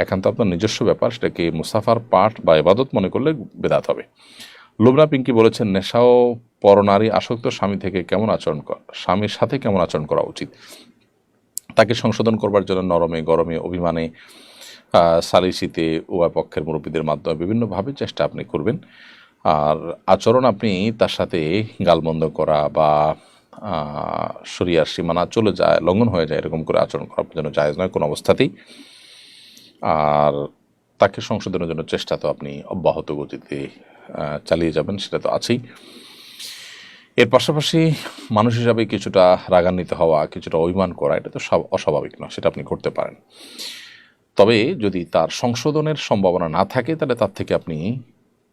[SPEAKER 2] একান্ত আপনার নিজস্ব ব্যাপার, সেটাকে মুসাফার পাঠ বা ইবাদত মনে করলে বেদাত হবে। লুবনা পিঙ্কি বলেছেন, নেশা ও পরনারী আসক্ত স্বামীর সাথে কেমন আচরণ করা উচিত? তাকে সংশোধন করবার জন্য নরমে গরমে অভিমানে সালিসিতে উভয় পক্ষের মুরব্বীদের মাধ্যমে বিভিন্নভাবে চেষ্টা আপনি করবেন। আর আচরণ আপনি তার সাথে গালমন্দ করা বা শরিয়ার সীমানা চলে যায়, লঙ্ঘন হয়ে যায়, এরকম করে আচরণ করার জন্য জায়েজ নয় কোনো অবস্থাতেই। আর তাকে সংশোধনের জন্য চেষ্টা তো আপনি অব্যাহত গতিতে চালিয়ে যাবেন, সেটা তো আছেই। এর পাশাপাশি মানুষ হিসাবে কিছুটা রাগান্বিত হওয়া, কিছুটা অভিমান করা, এটা তো অস্বাভাবিক নয়, সেটা আপনি করতে পারেন। তবে যদি তার সংশোধনের সম্ভাবনা না থাকে তাহলে তার থেকে আপনি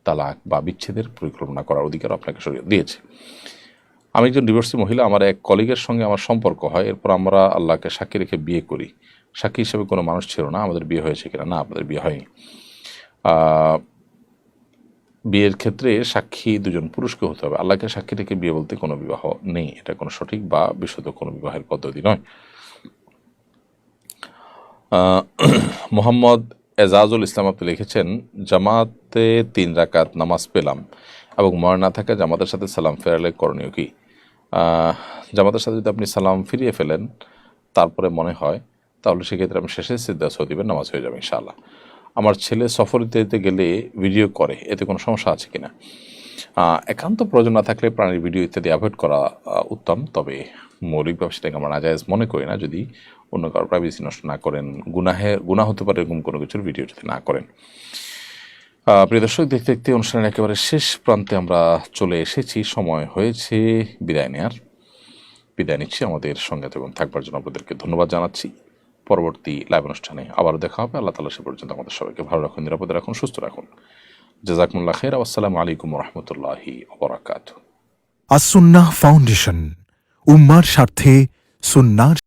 [SPEAKER 2] তালাক বা বিচ্ছেদের পরিকল্পনা করার অধিকার আপনাকে শরীয়ত দিয়েছে। আমি একজন ডিভোর্সি মহিলা, আমার এক কলিগের সঙ্গে আমার সম্পর্ক হয়, এরপর আমরা আল্লাহকে সাক্ষী রেখে বিয়ে করি। সাক্ষী হিসেবে কোনো মানুষ ছিল না, আমাদের বিয়ে হয়েছে কিনা, না আমাদের বিয়ে হয়নি। বিয়ের ক্ষেত্রে সাক্ষী দুজন পুরুষকে হতে হবে, আল্লাহকে সাক্ষী রেখে বিয়ে বলতে কোনো বিবাহ নেই, এটা কোনো সঠিক বা বিশুদ্ধ কোনো বিবাহের পদ্ধতি নয়। মোহাম্মদ এজাজুল ইসলাম আপনি লিখেছেন, জামাতে 3 রাকাত নামাজ পেলাম এবং মনে না থাকে জামাতের সাথে সালাম ফেরালে করণীয় কি? জামাতের সাথে যদি আপনি সালাম ফিরিয়ে ফেলেন তারপরে মনে হয়, তাহলে সেক্ষেত্রে আমি শেষে সিজদা সহ দিবেন, নামাজ হয়ে যাবে ইনশাআল্লাহ। আমার ছেলে সফরিতে গেলে ভিডিও করে, এতে কোনো সমস্যা আছে কিনা? একান্ত প্রয়োজন না থাকলে প্রাণীর ভিডিও ইত্যাদি অ্যাভয়েড করা উত্তম, তবে মৌলিকভাবে সেটাকে আমরা নাজায়েজ মনে করি না, যদি অন্য কারো প্রাইভেসি নষ্ট না করেন, গুনাহ হতে পারে এরকম কোনো কিছুর ভিডিও যদি না করেন। প্রিয় দর্শক, দেখতে দেখতে অনুষ্ঠানের একেবারে শেষ প্রান্তে আমরা চলে এসেছি, সময় হয়েছে বিদায় নেয়ার। বিদায় নিচ্ছি, আমাদের সঙ্গে এবং থাকবার জন্য আপনাদেরকে ধন্যবাদ জানাচ্ছি। পরবর্তী লাইভ অনুষ্ঠানে আবারও দেখা হবে। আল্লাহ তাআলা সে পর্যন্ত আমাদের সবাইকে ভালো রাখুন, নিরাপদে রাখুন, সুস্থ রাখুন। জাযাকুমুল্লাহ খাইর। আসসালামু আলাইকুম ওয়া রাহমাতুল্লাহি ওয়া বারাকাতুহু।
[SPEAKER 3] আসুন্নাহ ফাউন্ডেশন, উম্মার স্বার্থে সুন্নাহর